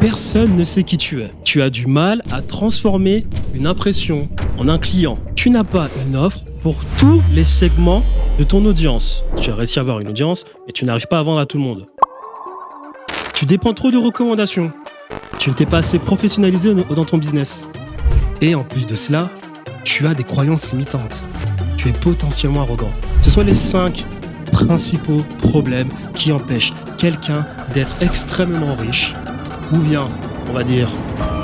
Personne ne sait qui tu es. Tu as du mal à transformer une impression en un client. Tu n'as pas une offre pour tous les segments de ton audience. Tu as réussi à avoir une audience, mais tu n'arrives pas à vendre à tout le monde. Tu dépends trop de recommandations. Tu ne t'es pas assez professionnalisé dans ton business. Et en plus de cela, tu as des croyances limitantes. Tu es potentiellement arrogant. Ce sont les 5 principaux problèmes qui empêchent quelqu'un d'être extrêmement riche ou bien, on va dire,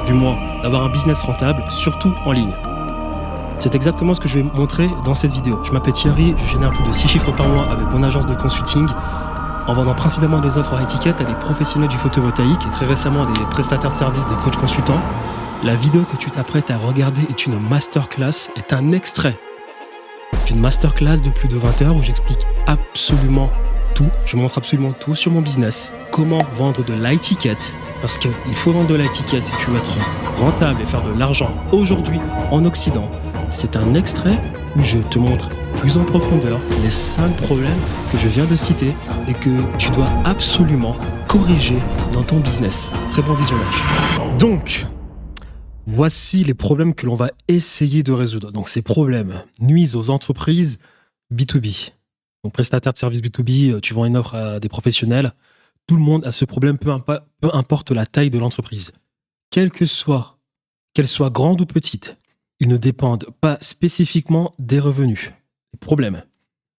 du moins, d'avoir un business rentable, surtout en ligne. C'est exactement ce que je vais montrer dans cette vidéo. Je m'appelle Thierry, je génère plus de 6 chiffres par mois avec mon agence de consulting en vendant principalement des offres à étiquette à des professionnels du photovoltaïque et très récemment des prestataires de services, des coachs consultants. La vidéo que tu t'apprêtes à regarder est une masterclass, est un extrait d'une masterclass de plus de 20 heures où j'explique absolument tout, je montre absolument tout sur mon business, comment vendre de l'étiquette, parce qu'il faut vendre de l'étiquette si tu veux être rentable et faire de l'argent aujourd'hui en Occident. C'est un extrait où je te montre plus en profondeur les 5 problèmes que je viens de citer et que tu dois absolument corriger dans ton business. Très bon visionnage. Donc, voici les problèmes que l'on va essayer de résoudre. Donc, ces problèmes nuisent aux entreprises B2B. Donc, prestataire de services B2B, tu vends une offre à des professionnels. Tout le monde a ce problème, peu importe la taille de l'entreprise. Qu'elle soit grande ou petite, ils ne dépendent pas spécifiquement des revenus. Les problèmes.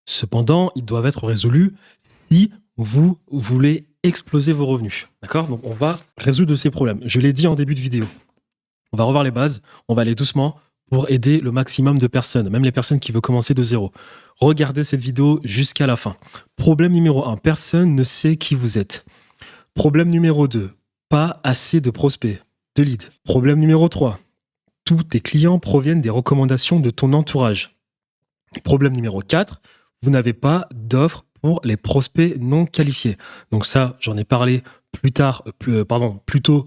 Cependant, ils doivent être résolus si vous voulez exploser vos revenus. D'accord ? Donc, on va résoudre ces problèmes. Je l'ai dit en début de vidéo. On va revoir les bases, on va aller doucement pour aider le maximum de personnes, même les personnes qui veulent commencer de zéro. Regardez cette vidéo jusqu'à la fin. Problème numéro 1, personne ne sait qui vous êtes. Problème numéro 2, pas assez de prospects, de leads. Problème numéro 3, tous tes clients proviennent des recommandations de ton entourage. Problème numéro 4, vous n'avez pas d'offre pour les prospects non qualifiés. Donc ça, j'en ai parlé plus tôt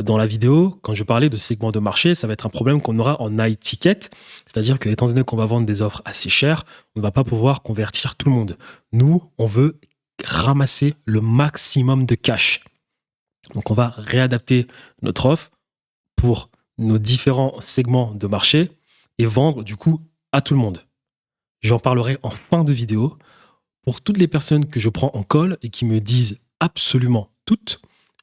dans la vidéo, quand je parlais de segment de marché, ça va être un problème qu'on aura en high ticket, c'est-à-dire que étant donné qu'on va vendre des offres assez chères, on ne va pas pouvoir convertir tout le monde. Nous, on veut ramasser le maximum de cash. Donc on va réadapter notre offre pour nos différents segments de marché et vendre du coup à tout le monde. J'en parlerai en fin de vidéo. Pour toutes les personnes que je prends en call et qui me disent absolument toutes,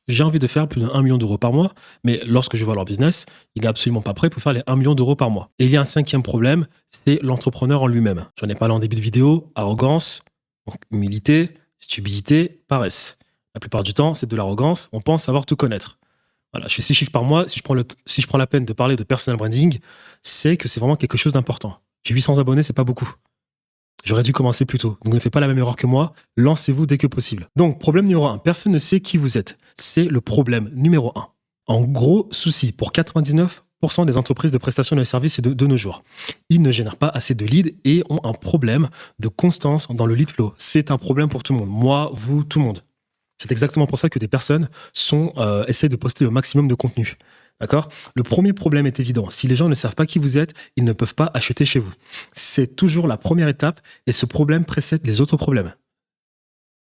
j'ai envie de faire plus de 1 million d'euros par mois, mais lorsque je vois leur business, il n'est absolument pas prêt pour faire les 1 million d'euros par mois. Et il y a un 5e problème, c'est l'entrepreneur en lui-même. J'en ai parlé en début de vidéo, arrogance, humilité, stupidité, paresse. La plupart du temps, c'est de l'arrogance, on pense savoir tout connaître. Voilà, je fais 6 chiffres par mois, si je prends la peine de parler de personal branding, c'est que c'est vraiment quelque chose d'important. J'ai 800 abonnés, c'est pas beaucoup. J'aurais dû commencer plus tôt. Donc ne faites pas la même erreur que moi. Lancez-vous dès que possible. Donc, problème numéro 1. Personne ne sait qui vous êtes. C'est le problème numéro 1. En gros souci pour 99% des entreprises de prestation de services de nos jours. Ils ne génèrent pas assez de leads et ont un problème de constance dans le lead flow. C'est un problème pour tout le monde. Moi, vous, tout le monde. C'est exactement pour ça que des personnes essaient de poster le maximum de contenu. D'accord ? Le premier problème est évident. Si les gens ne savent pas qui vous êtes, ils ne peuvent pas acheter chez vous. C'est toujours la première étape et ce problème précède les autres problèmes.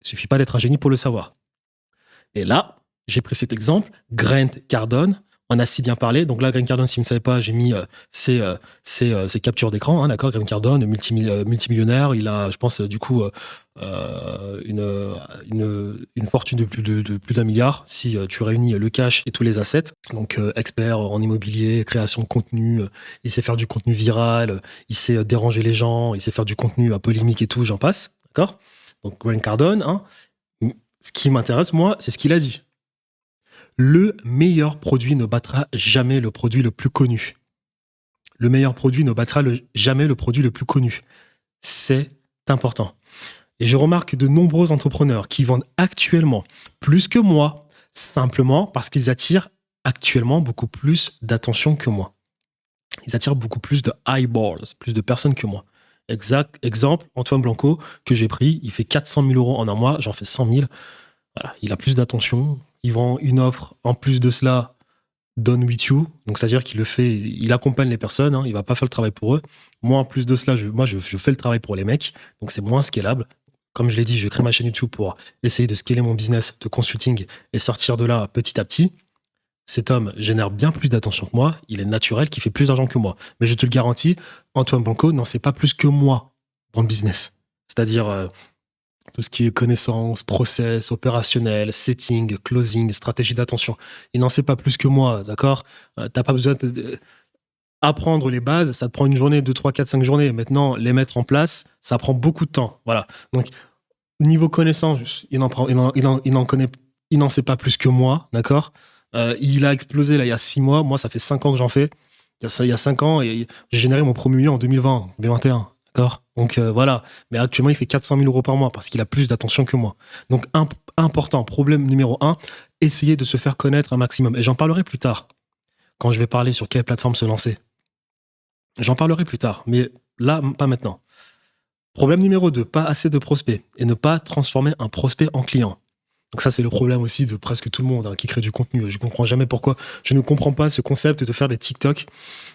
Il ne suffit pas d'être un génie pour le savoir. Et là, j'ai pris cet exemple, Grant Cardone, on a si bien parlé. Donc là, Grant Cardone, si vous ne savez pas, j'ai mis ses captures d'écran. Hein, d'accord ? Grant Cardone, multimillionnaire, il a, je pense, du coup, une fortune de plus d'1 milliard si tu réunis le cash et tous les assets. Donc expert en immobilier, création de contenu, il sait faire du contenu viral, il sait déranger les gens, il sait faire du contenu polémique et tout, j'en passe. D'accord ? Donc Grant Cardone, hein, ce qui m'intéresse, moi, c'est ce qu'il a dit. Le meilleur produit ne battra jamais le produit le plus connu. Le meilleur produit ne battra jamais le produit le plus connu. C'est important. Et je remarque de nombreux entrepreneurs qui vendent actuellement plus que moi, simplement parce qu'ils attirent actuellement beaucoup plus d'attention que moi. Ils attirent beaucoup plus de eyeballs, plus de personnes que moi. Exemple, Antoine Blanco, que j'ai pris, il fait 400 000 euros en un mois, j'en fais 100 000. Voilà, il a plus d'attention, il vend une offre, en plus de cela, done with you, donc c'est-à-dire il accompagne les personnes, hein, il va pas faire le travail pour eux. Moi, en plus de cela, je fais le travail pour les mecs, donc c'est moins scalable. comme je l'ai dit, je crée ma chaîne YouTube pour essayer de scaler mon business de consulting et sortir de là petit à petit. Cet homme génère bien plus d'attention que moi, il est naturel, qui fait plus d'argent que moi. Mais je te le garantis, Antoine Blanco n'en sait pas plus que moi dans le business. C'est-à-dire tout ce qui est connaissance, process, opérationnel, setting, closing, stratégie d'attention. Il n'en sait pas plus que moi, d'accord? T'as pas besoin apprendre les bases, ça te prend une journée, 2, 3, 4, 5 journées. Maintenant, les mettre en place, ça prend beaucoup de temps. Voilà. Donc, niveau connaissance, il n'en sait pas plus que moi, d'accord? Il a explosé là il y a 6 mois. Moi, ça fait 5 ans que j'en fais. Il y a 5 ans, et j'ai généré mon premier million en 2020, 2021. D'accord? Donc voilà. Mais actuellement, il fait 400 000 euros par mois parce qu'il a plus d'attention que moi. Donc, important, problème numéro 1, essayer de se faire connaître un maximum. Et j'en parlerai plus tard, quand je vais parler sur quelle plateforme se lancer. J'en parlerai plus tard, mais là, pas maintenant. Problème numéro 2, pas assez de prospects et ne pas transformer un prospect en client. Donc ça, c'est le problème aussi de presque tout le monde qui crée du contenu. Je ne comprends jamais pourquoi. Je ne comprends pas ce concept de faire des TikTok,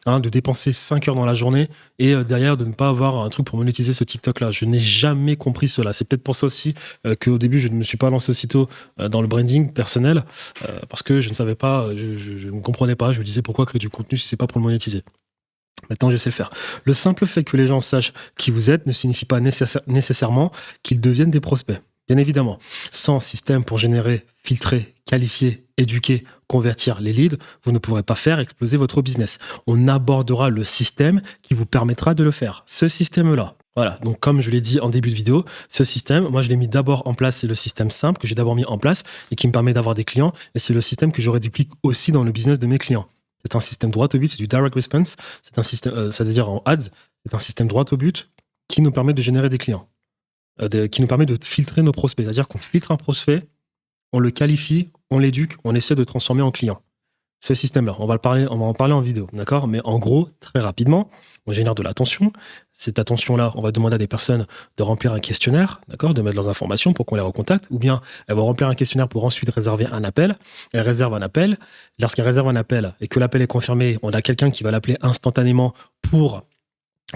de dépenser 5 heures dans la journée et derrière de ne pas avoir un truc pour monétiser ce TikTok-là. Je n'ai jamais compris cela. C'est peut-être pour ça aussi qu'au début, je ne me suis pas lancé aussitôt dans le branding personnel parce que je ne savais pas, je ne comprenais pas. Je me disais pourquoi créer du contenu si c'est pas pour le monétiser. Maintenant, je sais le faire. Le simple fait que les gens sachent qui vous êtes ne signifie pas nécessairement qu'ils deviennent des prospects. Bien évidemment, sans système pour générer, filtrer, qualifier, éduquer, convertir les leads, vous ne pourrez pas faire exploser votre business. On abordera le système qui vous permettra de le faire. Ce système-là. Voilà, donc comme je l'ai dit en début de vidéo, ce système, moi je l'ai mis d'abord en place, c'est le système simple que j'ai d'abord mis en place et qui me permet d'avoir des clients. Et c'est le système que je réduplique aussi dans le business de mes clients. C'est un système droit au but, c'est du direct response. C'est un système, c'est-à-dire en ads, c'est un système droit au but qui nous permet de générer des clients. Qui nous permet de filtrer nos prospects. C'est-à-dire qu'on filtre un prospect, on le qualifie, on l'éduque, on essaie de le transformer en client. Ce système-là, on va en parler en vidéo, d'accord? Mais en gros, très rapidement, on génère de l'attention. Cette attention-là, on va demander à des personnes de remplir un questionnaire, d'accord? De mettre leurs informations pour qu'on les recontacte. Ou bien, elles vont remplir un questionnaire pour ensuite réserver un appel. Elles réservent un appel. Lorsqu'elles réservent un appel et que l'appel est confirmé, on a quelqu'un qui va l'appeler instantanément pour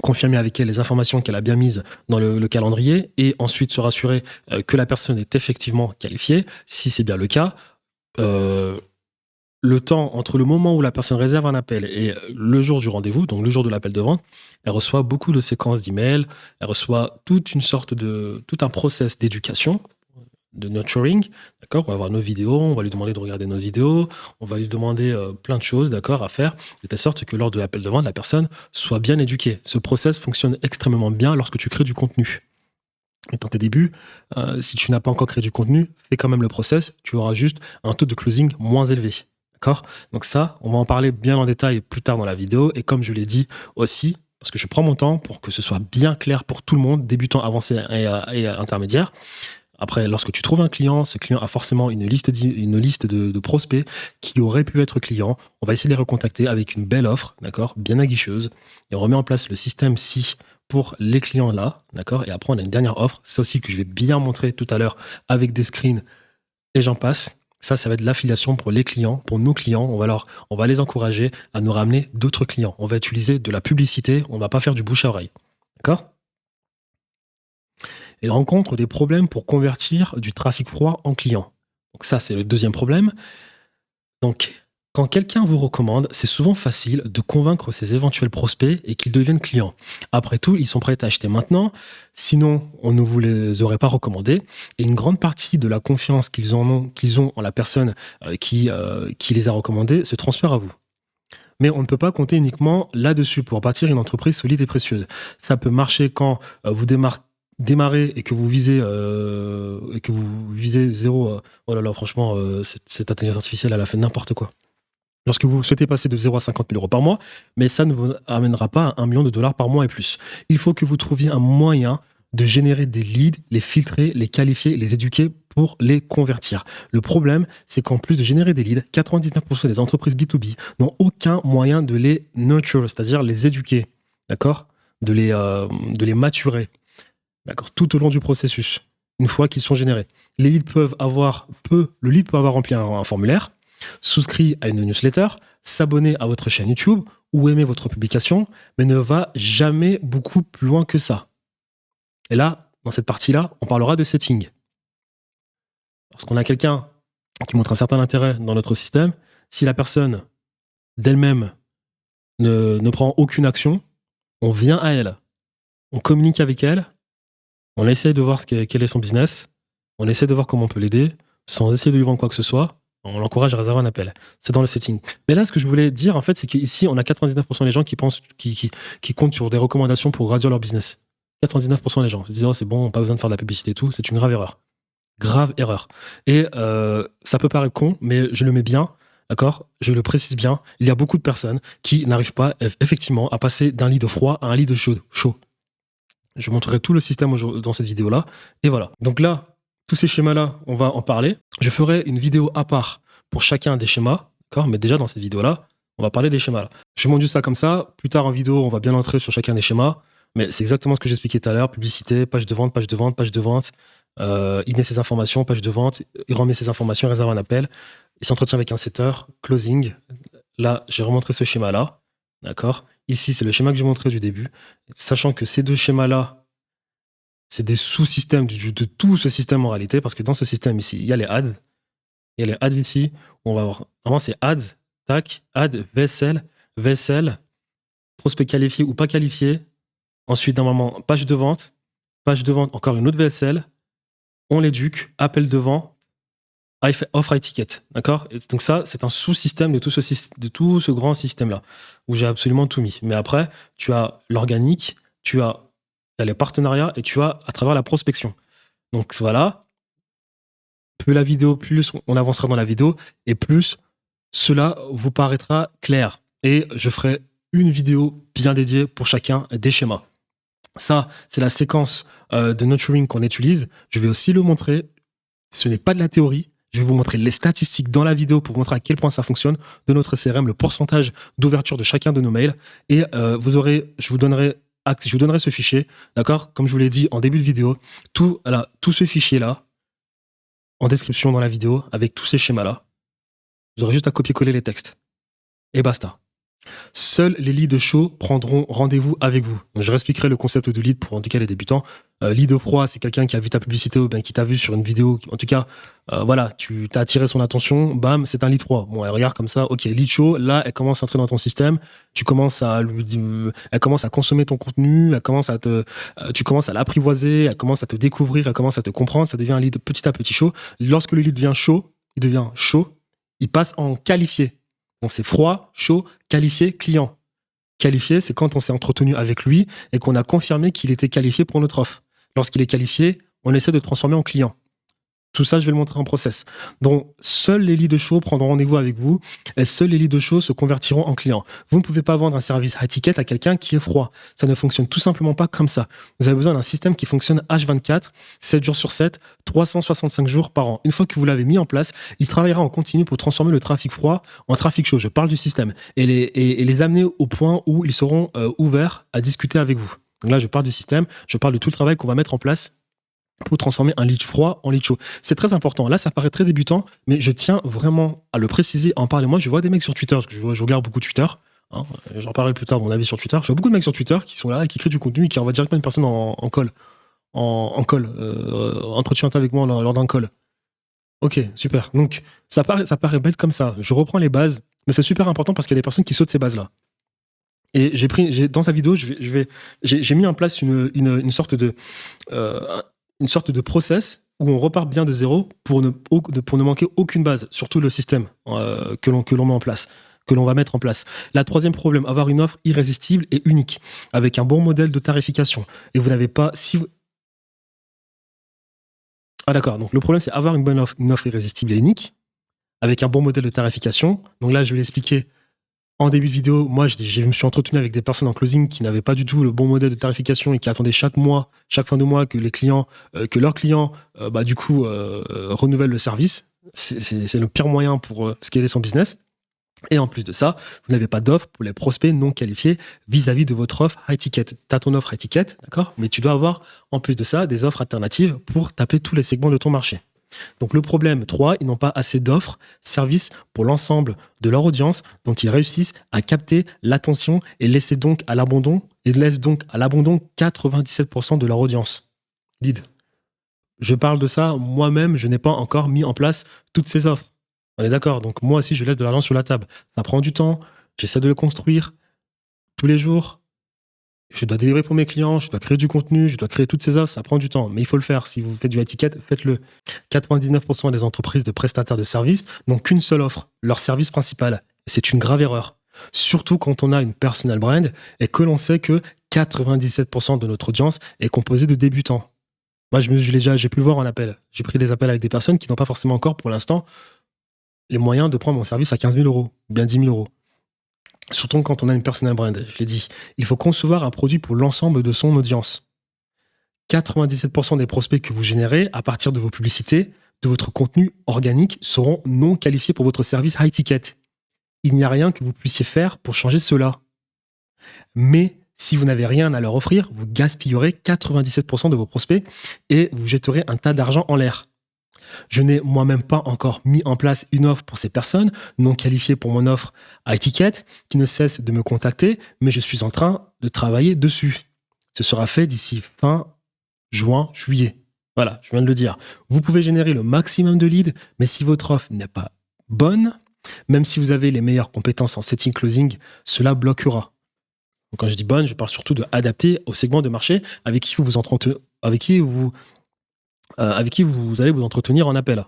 confirmer avec elle les informations qu'elle a bien mises dans le calendrier et ensuite se rassurer que la personne est effectivement qualifiée. Si c'est bien le cas, le temps entre le moment où la personne réserve un appel et le jour du rendez-vous, donc le jour de l'appel de vente, elle reçoit beaucoup de séquences d'emails, elle reçoit tout un process d'éducation, de nurturing, d'accord? On va voir nos vidéos, on va lui demander de regarder nos vidéos, on va lui demander plein de choses, d'accord, à faire, de telle sorte que lors de l'appel de vente, la personne soit bien éduquée. Ce process fonctionne extrêmement bien lorsque tu crées du contenu. Et dans tes débuts, si tu n'as pas encore créé du contenu, fais quand même le process, tu auras juste un taux de closing moins élevé. D'accord? Donc ça, on va en parler bien en détail plus tard dans la vidéo. Et comme je l'ai dit aussi, parce que je prends mon temps pour que ce soit bien clair pour tout le monde, débutant, avancé et intermédiaire. Après, lorsque tu trouves un client, ce client a forcément une liste de prospects qui auraient pu être clients. On va essayer de les recontacter avec une belle offre, d'accord, bien aguicheuse. Et on remet en place le système SI pour les clients là, d'accord. Et après, on a une dernière offre, ça aussi que je vais bien montrer tout à l'heure avec des screens et j'en passe. Ça va être l'affiliation pour les clients, pour nos clients. On va les encourager à nous ramener d'autres clients. On va utiliser de la publicité, on ne va pas faire du bouche à oreille, d'accord. Et rencontre des problèmes pour convertir du trafic froid en client. Donc ça, c'est le deuxième problème. Donc, quand quelqu'un vous recommande, c'est souvent facile de convaincre ses éventuels prospects et qu'ils deviennent clients. Après tout, ils sont prêts à acheter maintenant, sinon on ne vous les aurait pas recommandés. Et une grande partie de la confiance qu'ils ont en la personne qui les a recommandés se transfère à vous. Mais on ne peut pas compter uniquement là-dessus pour bâtir une entreprise solide et précieuse. Ça peut marcher quand vous démarrez et que vous visez zéro. Oh là là, franchement, cette intelligence artificielle, elle a fait n'importe quoi. Lorsque vous souhaitez passer de 0 à 50 000 euros par mois, mais ça ne vous amènera pas à $1 million par mois et plus. Il faut que vous trouviez un moyen de générer des leads, les filtrer, les qualifier, les éduquer pour les convertir. Le problème, c'est qu'en plus de générer des leads, 99% des entreprises B2B n'ont aucun moyen de les nurture, c'est-à-dire les éduquer, d'accord, de les maturer, d'accord, tout au long du processus, une fois qu'ils sont générés. Le lead peut avoir rempli un formulaire, souscrit à une newsletter, s'abonner à votre chaîne YouTube ou aimer votre publication, mais ne va jamais beaucoup plus loin que ça. Et là, dans cette partie-là, on parlera de setting. Lorsqu'on a quelqu'un qui montre un certain intérêt dans notre système, si la personne d'elle-même ne prend aucune action, on vient à elle, on communique avec elle, on essaie de voir quel est son business, on essaie de voir comment on peut l'aider, sans essayer de lui vendre quoi que ce soit, on l'encourage à réserver un appel. C'est dans le setting. Mais là, ce que je voulais dire, en fait, c'est qu'ici, on a 99% des gens qui pensent, qui comptent sur des recommandations pour grandir leur business. 99% des gens se disent, oh, c'est bon, pas besoin de faire de la publicité et tout. C'est une grave erreur. Grave erreur. Et ça peut paraître con, mais je le mets bien, d'accord ? Je le précise bien. Il y a beaucoup de personnes qui n'arrivent pas, effectivement, à passer d'un lead froid à un lead chaud. Je montrerai tout le système dans cette vidéo-là. Et voilà. Donc là, tous ces schémas-là, on va en parler. Je ferai une vidéo à part pour chacun des schémas, d'accord ? Mais déjà, dans cette vidéo-là, on va parler des schémas-là. Je montre juste ça comme ça. Plus tard en vidéo, on va bien entrer sur chacun des schémas. Mais c'est exactement ce que j'expliquais tout à l'heure. Publicité, page de vente, page de vente, page de vente. Il met ses informations, page de vente. Il remet ses informations, il réserve un appel. Il s'entretient avec un setter, closing. Là, j'ai remontré ce schéma-là. D'accord ? Ici, c'est le schéma que j'ai montré du début. Sachant que ces deux schémas-là, c'est des sous-systèmes de tout ce système en réalité, parce que dans ce système ici, il y a les ads. Il y a les ads ici, où on va voir. Normalement, c'est ads, tac, ads, VSL, prospect qualifié ou pas qualifié. Ensuite, normalement, page de vente, encore une autre VSL. On l'éduque, appel de vente, offre high ticket. D'accord ? Et donc, ça, c'est un sous-système de tout ce grand système-là, où j'ai absolument tout mis. Mais après, tu as l'organique, tu as les partenariats et tu as à travers la prospection. Donc voilà, plus on avancera dans la vidéo et plus cela vous paraîtra clair. Et je ferai une vidéo bien dédiée pour chacun des schémas. Ça, c'est la séquence de nurturing qu'on utilise. Je vais aussi le montrer. Ce n'est pas de la théorie. Je vais vous montrer les statistiques dans la vidéo pour montrer à quel point ça fonctionne de notre CRM, le pourcentage d'ouverture de chacun de nos mails. Et je vous donnerai ce fichier, d'accord ? Comme je vous l'ai dit en début de vidéo, tout ce fichier-là, en description dans la vidéo, avec tous ces schémas-là, vous aurez juste à copier-coller les textes. Et basta. Seuls les leads chauds prendront rendez-vous avec vous. Donc, je réexpliquerai le concept de lead pour en tout cas les débutants. Lead froid, c'est quelqu'un qui a vu ta publicité ou bien qui t'a vu sur une vidéo. En tout cas, voilà, tu t'as attiré son attention, bam, c'est un lead froid. Bon, elle regarde comme ça, ok, lead chaud, là, elle commence à entrer dans ton système, elle commence à consommer ton contenu, tu commences à l'apprivoiser, elle commence à te découvrir, elle commence à te comprendre, ça devient un lead petit à petit chaud. Lorsque le lead devient chaud, il passe en qualifié. Donc c'est froid, chaud, qualifié, client. Qualifié, c'est quand on s'est entretenu avec lui et qu'on a confirmé qu'il était qualifié pour notre offre. Lorsqu'il est qualifié, on essaie de le transformer en client. Tout ça, je vais le montrer en process. Donc, seuls les leads chauds prendront rendez-vous avec vous et seuls les leads chauds se convertiront en clients. Vous ne pouvez pas vendre un service high ticket à quelqu'un qui est froid. Ça ne fonctionne tout simplement pas comme ça. Vous avez besoin d'un système qui fonctionne H24, 7 jours sur 7, 365 jours par an. Une fois que vous l'avez mis en place, il travaillera en continu pour transformer le trafic froid en trafic chaud. Je parle du système et les amener au point où ils seront ouverts à discuter avec vous. Donc là, je parle du système, je parle de tout le travail qu'on va mettre en place pour transformer un lead froid en lead chaud. C'est très important. Là, ça paraît très débutant, mais je tiens vraiment à le préciser, à en parler. Moi, je vois des mecs sur Twitter, parce que je regarde beaucoup Twitter. J'en parlerai plus tard de mon avis sur Twitter. Je vois beaucoup de mecs sur Twitter qui sont là et qui créent du contenu et qui envoient directement une personne en call. Entretien avec moi lors d'un call. Ok, super. Donc, ça paraît bête comme ça. Je reprends les bases, mais c'est super important parce qu'il y a des personnes qui sautent ces bases-là. Et dans sa vidéo, j'ai mis en place une sorte de process où on repart bien de zéro pour ne manquer aucune base, surtout le système que l'on met en place, que l'on va mettre en place. La troisième problème, avoir une offre irrésistible et unique, avec un bon modèle de tarification. Et vous n'avez pas... Ah d'accord, donc le problème c'est avoir une bonne offre, une offre irrésistible et unique, avec un bon modèle de tarification. Donc là, je vais l'expliquer en début de vidéo. Moi, je me suis entretenu avec des personnes en closing qui n'avaient pas du tout le bon modèle de tarification et qui attendaient chaque fin de mois que leurs clients, renouvellent le service. C'est le pire moyen pour scaler son business. Et en plus de ça, vous n'avez pas d'offre pour les prospects non qualifiés vis-à-vis de votre offre high ticket. Tu as ton offre high ticket, d'accord ? Mais tu dois avoir, en plus de ça, des offres alternatives pour taper tous les segments de ton marché. Donc le problème 3, ils n'ont pas assez d'offres, services pour l'ensemble de leur audience dont ils réussissent à capter l'attention et laissent donc à l'abandon 97% de leur audience. lead. Je parle de ça, moi-même, je n'ai pas encore mis en place toutes ces offres. On est d'accord? Donc moi aussi, je laisse de l'argent sur la table. Ça prend du temps, j'essaie de le construire tous les jours. Je dois délivrer pour mes clients, je dois créer du contenu, je dois créer toutes ces offres, ça prend du temps. Mais il faut le faire. Si vous faites du étiquette, faites-le. 99% des entreprises de prestataires de services n'ont qu'une seule offre, leur service principal. C'est une grave erreur. Surtout quand on a une personal brand et que l'on sait que 97% de notre audience est composée de débutants. Moi, j'ai pu le voir en appel. J'ai pris des appels avec des personnes qui n'ont pas forcément encore, pour l'instant, les moyens de prendre mon service à 15 000 euros, ou bien 10 000 euros. Surtout quand on a une personal brand, je l'ai dit. Il faut concevoir un produit pour l'ensemble de son audience. 97% des prospects que vous générez à partir de vos publicités, de votre contenu organique, seront non qualifiés pour votre service high ticket. Il n'y a rien que vous puissiez faire pour changer cela. Mais si vous n'avez rien à leur offrir, vous gaspillerez 97% de vos prospects et vous jetterez un tas d'argent en l'air. Je n'ai moi-même pas encore mis en place une offre pour ces personnes non qualifiées pour mon offre à étiquette qui ne cessent de me contacter, mais je suis en train de travailler dessus. Ce sera fait d'ici fin juin, juillet. Voilà, je viens de le dire. Vous pouvez générer le maximum de leads, mais si votre offre n'est pas bonne, même si vous avez les meilleures compétences en setting closing, cela bloquera. Donc quand je dis bonne, je parle surtout de adapter au segment de marché avec qui vous allez vous entretenir en appel.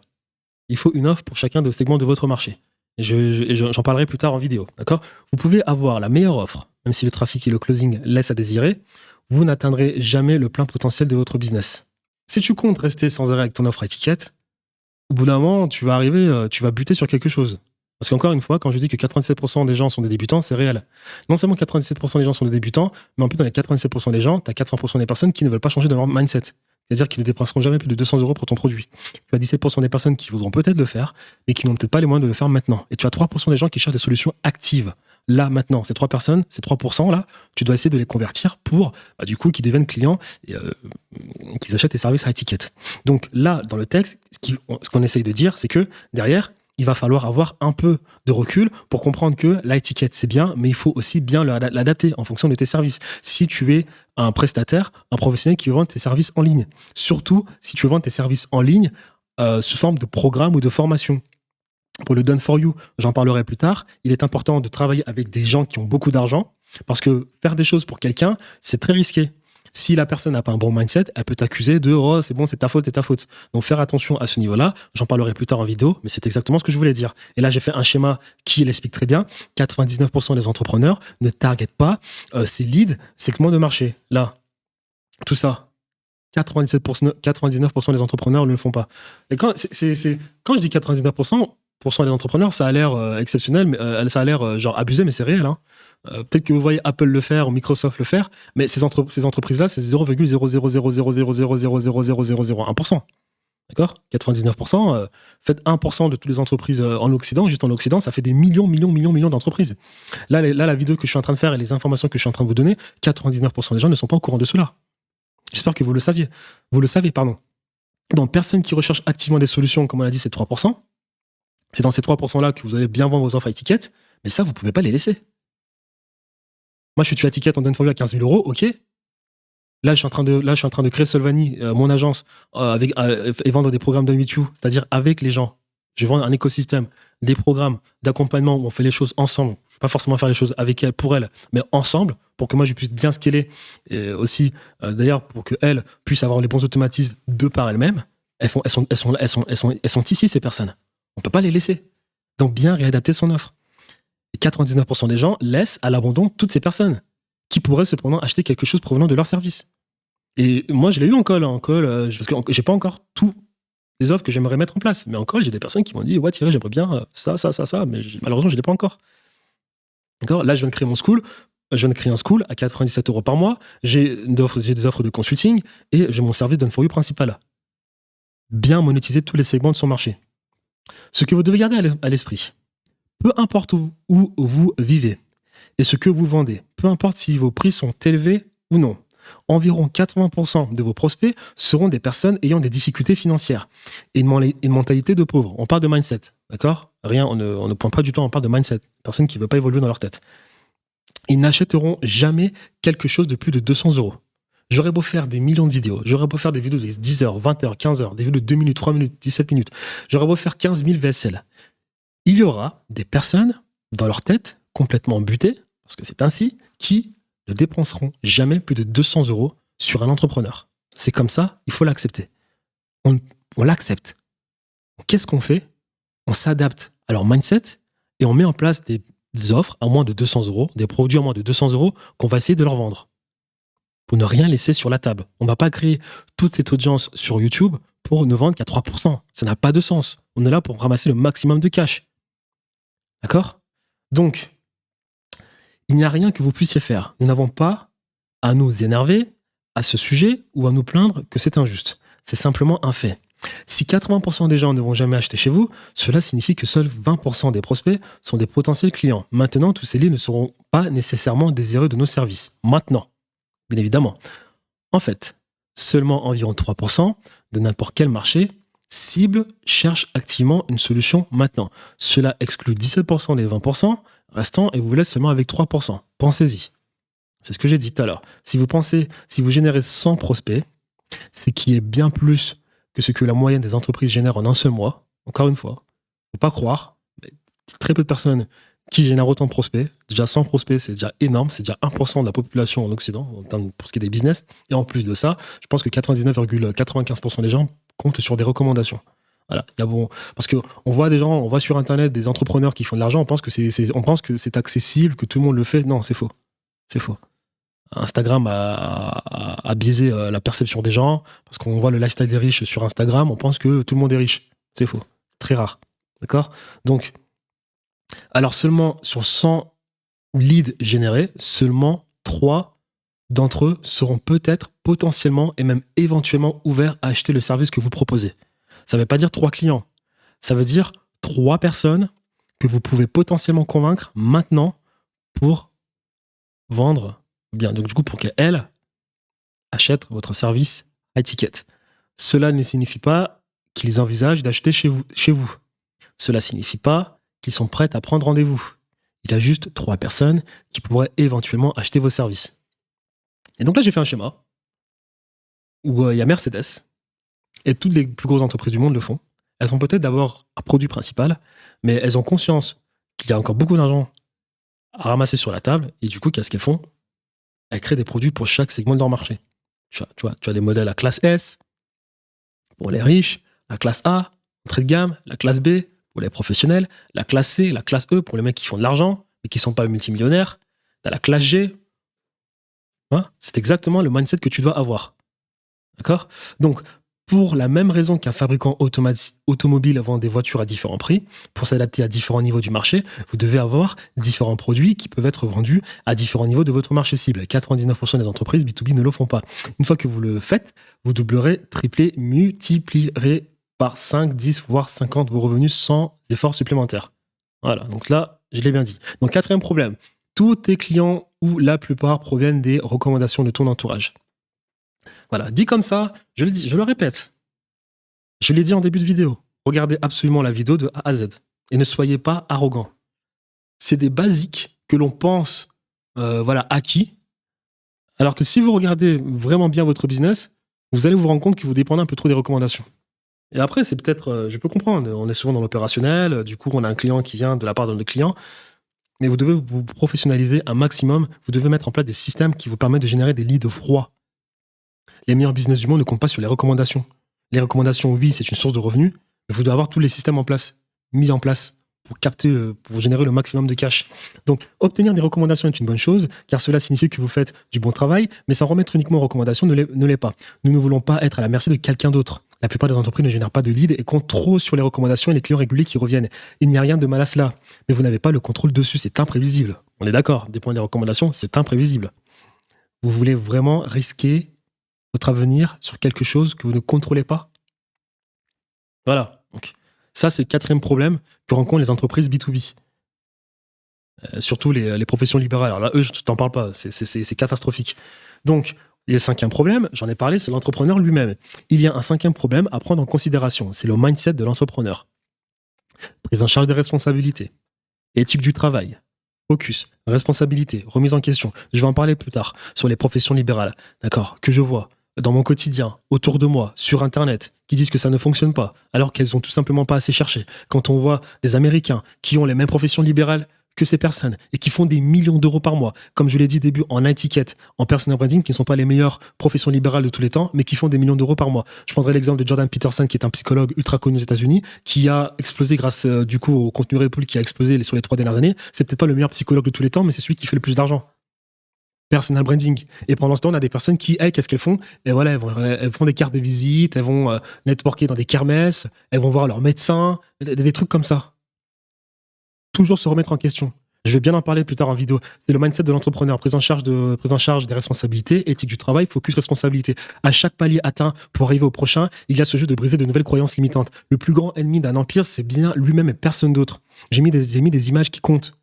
Il faut une offre pour chacun des segments de votre marché. Et j'en parlerai plus tard en vidéo. D'accord ? Vous pouvez avoir la meilleure offre, même si le trafic et le closing laissent à désirer, vous n'atteindrez jamais le plein potentiel de votre business. Si tu comptes rester sans arrêt avec ton offre à étiquette, au bout d'un moment, tu vas buter sur quelque chose. Parce qu'encore une fois, quand je dis que 97% des gens sont des débutants, c'est réel. Non seulement 97% des gens sont des débutants, mais en plus dans les 97% des gens, tu as 80% des personnes qui ne veulent pas changer de leur mindset. C'est-à-dire qu'ils ne dépenseront jamais plus de 200 euros pour ton produit. Tu as 17% des personnes qui voudront peut-être le faire, mais qui n'ont peut-être pas les moyens de le faire maintenant. Et tu as 3% des gens qui cherchent des solutions actives. Là, maintenant, ces 3% là, tu dois essayer de les convertir pour, du coup, qu'ils deviennent clients et qu'ils achètent tes services à étiquette. Donc là, dans le texte, ce qu'on essaye de dire, c'est que derrière, il va falloir avoir un peu de recul pour comprendre que l'étiquette, c'est bien, mais il faut aussi bien l'adapter en fonction de tes services. Si tu es un prestataire, un professionnel qui vend tes services en ligne, surtout si tu vends tes services en ligne sous forme de programme ou de formation. Pour le Done for You, j'en parlerai plus tard, il est important de travailler avec des gens qui ont beaucoup d'argent parce que faire des choses pour quelqu'un, c'est très risqué. Si la personne n'a pas un bon mindset, elle peut t'accuser de « Oh, c'est bon, c'est ta faute, c'est ta faute ». Donc, faire attention à ce niveau-là. J'en parlerai plus tard en vidéo, mais c'est exactement ce que je voulais dire. Et là, j'ai fait un schéma qui l'explique très bien. 99% des entrepreneurs ne targetent pas ces leads, segments de marché. Là, tout ça, 99% des entrepreneurs ne le font pas. Et quand je dis 99%, des entrepreneurs, ça a l'air exceptionnel, mais ça a l'air genre abusé, mais c'est réel. Hein. Peut-être que vous voyez Apple le faire ou Microsoft le faire, mais ces entreprises-là, c'est 0,00000000001%. D'accord ? 99%, faites 1% de toutes les entreprises en Occident, juste en Occident, ça fait des millions d'entreprises. Là, la vidéo que je suis en train de faire et les informations que je suis en train de vous donner, 99% des gens ne sont pas au courant de cela. J'espère que vous le saviez. Vous le savez, pardon. Donc, personne qui recherche activement des solutions, comme on l'a dit, c'est 3%. C'est dans ces 3%-là que vous allez bien vendre vos offres à étiquette, mais ça, vous ne pouvez pas les laisser. Moi, je suis à étiquette en Done for You à 15 000 euros, ok. Là, je suis en train de créer Solvani, mon agence, et vendre des programmes de MeToo, c'est-à-dire avec les gens. Je vends un écosystème, des programmes d'accompagnement où on fait les choses ensemble. Je ne vais pas forcément faire les choses avec elle, pour elle, mais ensemble, pour que moi, je puisse bien scaler. Et aussi, d'ailleurs, pour qu'elle puisse avoir les bons automatismes de par elle-même. Elles sont ici, ces personnes. On ne peut pas les laisser. Donc, bien réadapter son offre. Et 99% des gens laissent à l'abandon toutes ces personnes qui pourraient cependant acheter quelque chose provenant de leur service. Et moi, je l'ai eu en call, parce que j'ai pas encore tout les offres que j'aimerais mettre en place. Mais en call, j'ai des personnes qui m'ont dit « Ouais, Thierry, j'aimerais bien ça, mais malheureusement, je l'ai pas encore. » D'accord ? Là, je viens de créer mon school. Je viens de créer un school à 97 euros par mois. J'ai des offres de consulting et j'ai mon service Done for You principal. Bien monétiser tous les segments de son marché. Ce que vous devez garder à l'esprit, peu importe où vous vivez et ce que vous vendez, peu importe si vos prix sont élevés ou non, environ 80% de vos prospects seront des personnes ayant des difficultés financières et une mentalité de pauvre. On parle de mindset, d'accord ? On ne pointe pas du tout, on parle de mindset. Personnes qui ne veulent pas évoluer dans leur tête. Ils n'achèteront jamais quelque chose de plus de 200 euros. J'aurais beau faire des millions de vidéos, j'aurais beau faire des vidéos de 10 heures, 20 heures, 15 heures, des vidéos de 2 minutes, 3 minutes, 17 minutes, j'aurais beau faire 15 000 VSL. Il y aura des personnes dans leur tête complètement butées, parce que c'est ainsi, qui ne dépenseront jamais plus de 200 € sur un entrepreneur. C'est comme ça, il faut l'accepter. On l'accepte. Qu'est-ce qu'on fait? On s'adapte à leur mindset et on met en place des offres à moins de 200 €, des produits à moins de 200 € qu'on va essayer de leur vendre. Pour ne rien laisser sur la table. On ne va pas créer toute cette audience sur YouTube pour ne vendre qu'à 3%. Ça n'a pas de sens. On est là pour ramasser le maximum de cash. D'accord? Donc, il n'y a rien que vous puissiez faire. Nous n'avons pas à nous énerver à ce sujet ou à nous plaindre que c'est injuste. C'est simplement un fait. Si 80% des gens ne vont jamais acheter chez vous, cela signifie que seuls 20% des prospects sont des potentiels clients. Maintenant, tous ces leads ne seront pas nécessairement désireux de nos services. Maintenant, bien évidemment. En fait, seulement environ 3% de n'importe quel marché cible cherche activement une solution maintenant. Cela exclut 17% des 20% restants et vous laisse seulement avec 3%. Pensez-y. C'est ce que j'ai dit tout à l'heure. Si vous générez 100 prospects, ce qui est bien plus que ce que la moyenne des entreprises génère en un seul mois, encore une fois, faut pas croire, mais très peu de personnes qui génèrent autant de prospects. Déjà 100 prospects, c'est déjà énorme, c'est déjà 1% de la population en Occident pour ce qui est des business. Et en plus de ça, je pense que 99,95% des gens comptent sur des recommandations. Voilà. Parce qu'on voit des gens, on voit sur Internet des entrepreneurs qui font de l'argent, on pense que c'est accessible, que tout le monde le fait. Non, c'est faux. C'est faux. Instagram a biaisé la perception des gens, parce qu'on voit le lifestyle des riches sur Instagram, on pense que tout le monde est riche. C'est faux. Très rare. D'accord? Donc, alors seulement sur 100 leads générés, seulement 3 d'entre eux seront peut-être potentiellement et même éventuellement ouverts à acheter le service que vous proposez. Ça ne veut pas dire 3 clients. Ça veut dire 3 personnes que vous pouvez potentiellement convaincre maintenant pour vendre bien. Donc du coup, pour qu'elles achètent votre service high ticket. Cela ne signifie pas qu'ils envisagent d'acheter chez vous. Cela ne signifie pas qu'ils sont prêts à prendre rendez-vous. Il y a juste 3 personnes qui pourraient éventuellement acheter vos services. Et donc là, j'ai fait un schéma où il y a Mercedes et toutes les plus grosses entreprises du monde le font. Elles ont peut-être d'abord un produit principal, mais elles ont conscience qu'il y a encore beaucoup d'argent à ramasser sur la table et du coup, qu'est-ce qu'elles font? Elles créent des produits pour chaque segment de leur marché. Tu as des modèles à classe S pour les riches, la classe A, entrée de gamme, la classe B pour les professionnels, la classe C, la classe E pour les mecs qui font de l'argent mais qui ne sont pas multimillionnaires, tu as la classe G. Hein, c'est exactement le mindset que tu dois avoir. D'accord? Donc, pour la même raison qu'un fabricant automobile vend des voitures à différents prix, pour s'adapter à différents niveaux du marché, vous devez avoir différents produits qui peuvent être vendus à différents niveaux de votre marché cible. 99% des entreprises B2B ne le font pas. Une fois que vous le faites, vous doublerez, triplez, multiplierez par 5, 10, voire 50 vos revenus sans effort supplémentaire. Voilà, donc là, je l'ai bien dit. Donc, 4e problème, tous tes clients ou la plupart proviennent des recommandations de ton entourage. Voilà, dit comme ça, je le répète. Je l'ai dit en début de vidéo. Regardez absolument la vidéo de A à Z. Et ne soyez pas arrogants. C'est des basiques que l'on pense acquis. Alors que si vous regardez vraiment bien votre business, vous allez vous rendre compte que vous dépendez un peu trop des recommandations. Et après, c'est peut-être, je peux comprendre, on est souvent dans l'opérationnel, du coup, on a un client qui vient de la part de notre client, mais vous devez vous professionnaliser un maximum, vous devez mettre en place des systèmes qui vous permettent de générer des leads froids. Les meilleurs business du monde ne comptent pas sur les recommandations. Les recommandations, oui, c'est une source de revenus, mais vous devez avoir tous les systèmes mis en place pour générer le maximum de cash. Donc, obtenir des recommandations est une bonne chose, car cela signifie que vous faites du bon travail, mais s'en remettre uniquement aux recommandations ne l'est pas. Nous ne voulons pas être à la merci de quelqu'un d'autre. La plupart des entreprises ne génèrent pas de leads et comptent trop sur les recommandations et les clients réguliers qui reviennent. Il n'y a rien de mal à cela, mais vous n'avez pas le contrôle dessus, c'est imprévisible. On est d'accord, dépendre des recommandations, c'est imprévisible. Vous voulez vraiment risquer votre avenir sur quelque chose que vous ne contrôlez pas? Voilà. Donc, ça, c'est le 4e problème que rencontrent les entreprises B2B. Surtout les professions libérales. Alors là, eux, je t'en parle pas. C'est catastrophique. Donc, le 5e problème, j'en ai parlé, c'est l'entrepreneur lui-même. Il y a un 5e problème à prendre en considération. C'est le mindset de l'entrepreneur. Prise en charge des responsabilités. Éthique du travail. focus, responsabilité, remise en question. Je vais en parler plus tard sur les professions libérales, d'accord, que je vois dans mon quotidien, autour de moi, sur Internet, qui disent que ça ne fonctionne pas, alors qu'elles ont tout simplement pas assez cherché. Quand on voit des Américains qui ont les mêmes professions libérales que ces personnes et qui font des millions d'euros par mois, comme je l'ai dit au début, en étiquette, en personal branding, qui ne sont pas les meilleures professions libérales de tous les temps, mais qui font des millions d'euros par mois. Je prendrai l'exemple de Jordan Peterson, qui est un psychologue ultra connu aux États-Unis, qui a explosé grâce du coup au contenu Red Bull, qui a explosé sur les 3 dernières années. C'est peut-être pas le meilleur psychologue de tous les temps, mais c'est celui qui fait le plus d'argent. Personal branding. Et pendant ce temps, on a des personnes qui, elles, qu'est-ce qu'elles font? Et voilà, elles font des cartes de visite, elles vont networker dans des kermesses, elles vont voir leur médecin, des trucs comme ça. Toujours se remettre en question. Je vais bien en parler plus tard en vidéo. C'est le mindset de l'entrepreneur, prise en charge des responsabilités, éthique du travail, focus responsabilité. À chaque palier atteint pour arriver au prochain, il y a ce jeu de briser de nouvelles croyances limitantes. Le plus grand ennemi d'un empire, c'est bien lui-même et personne d'autre. J'ai mis des images qui comptent.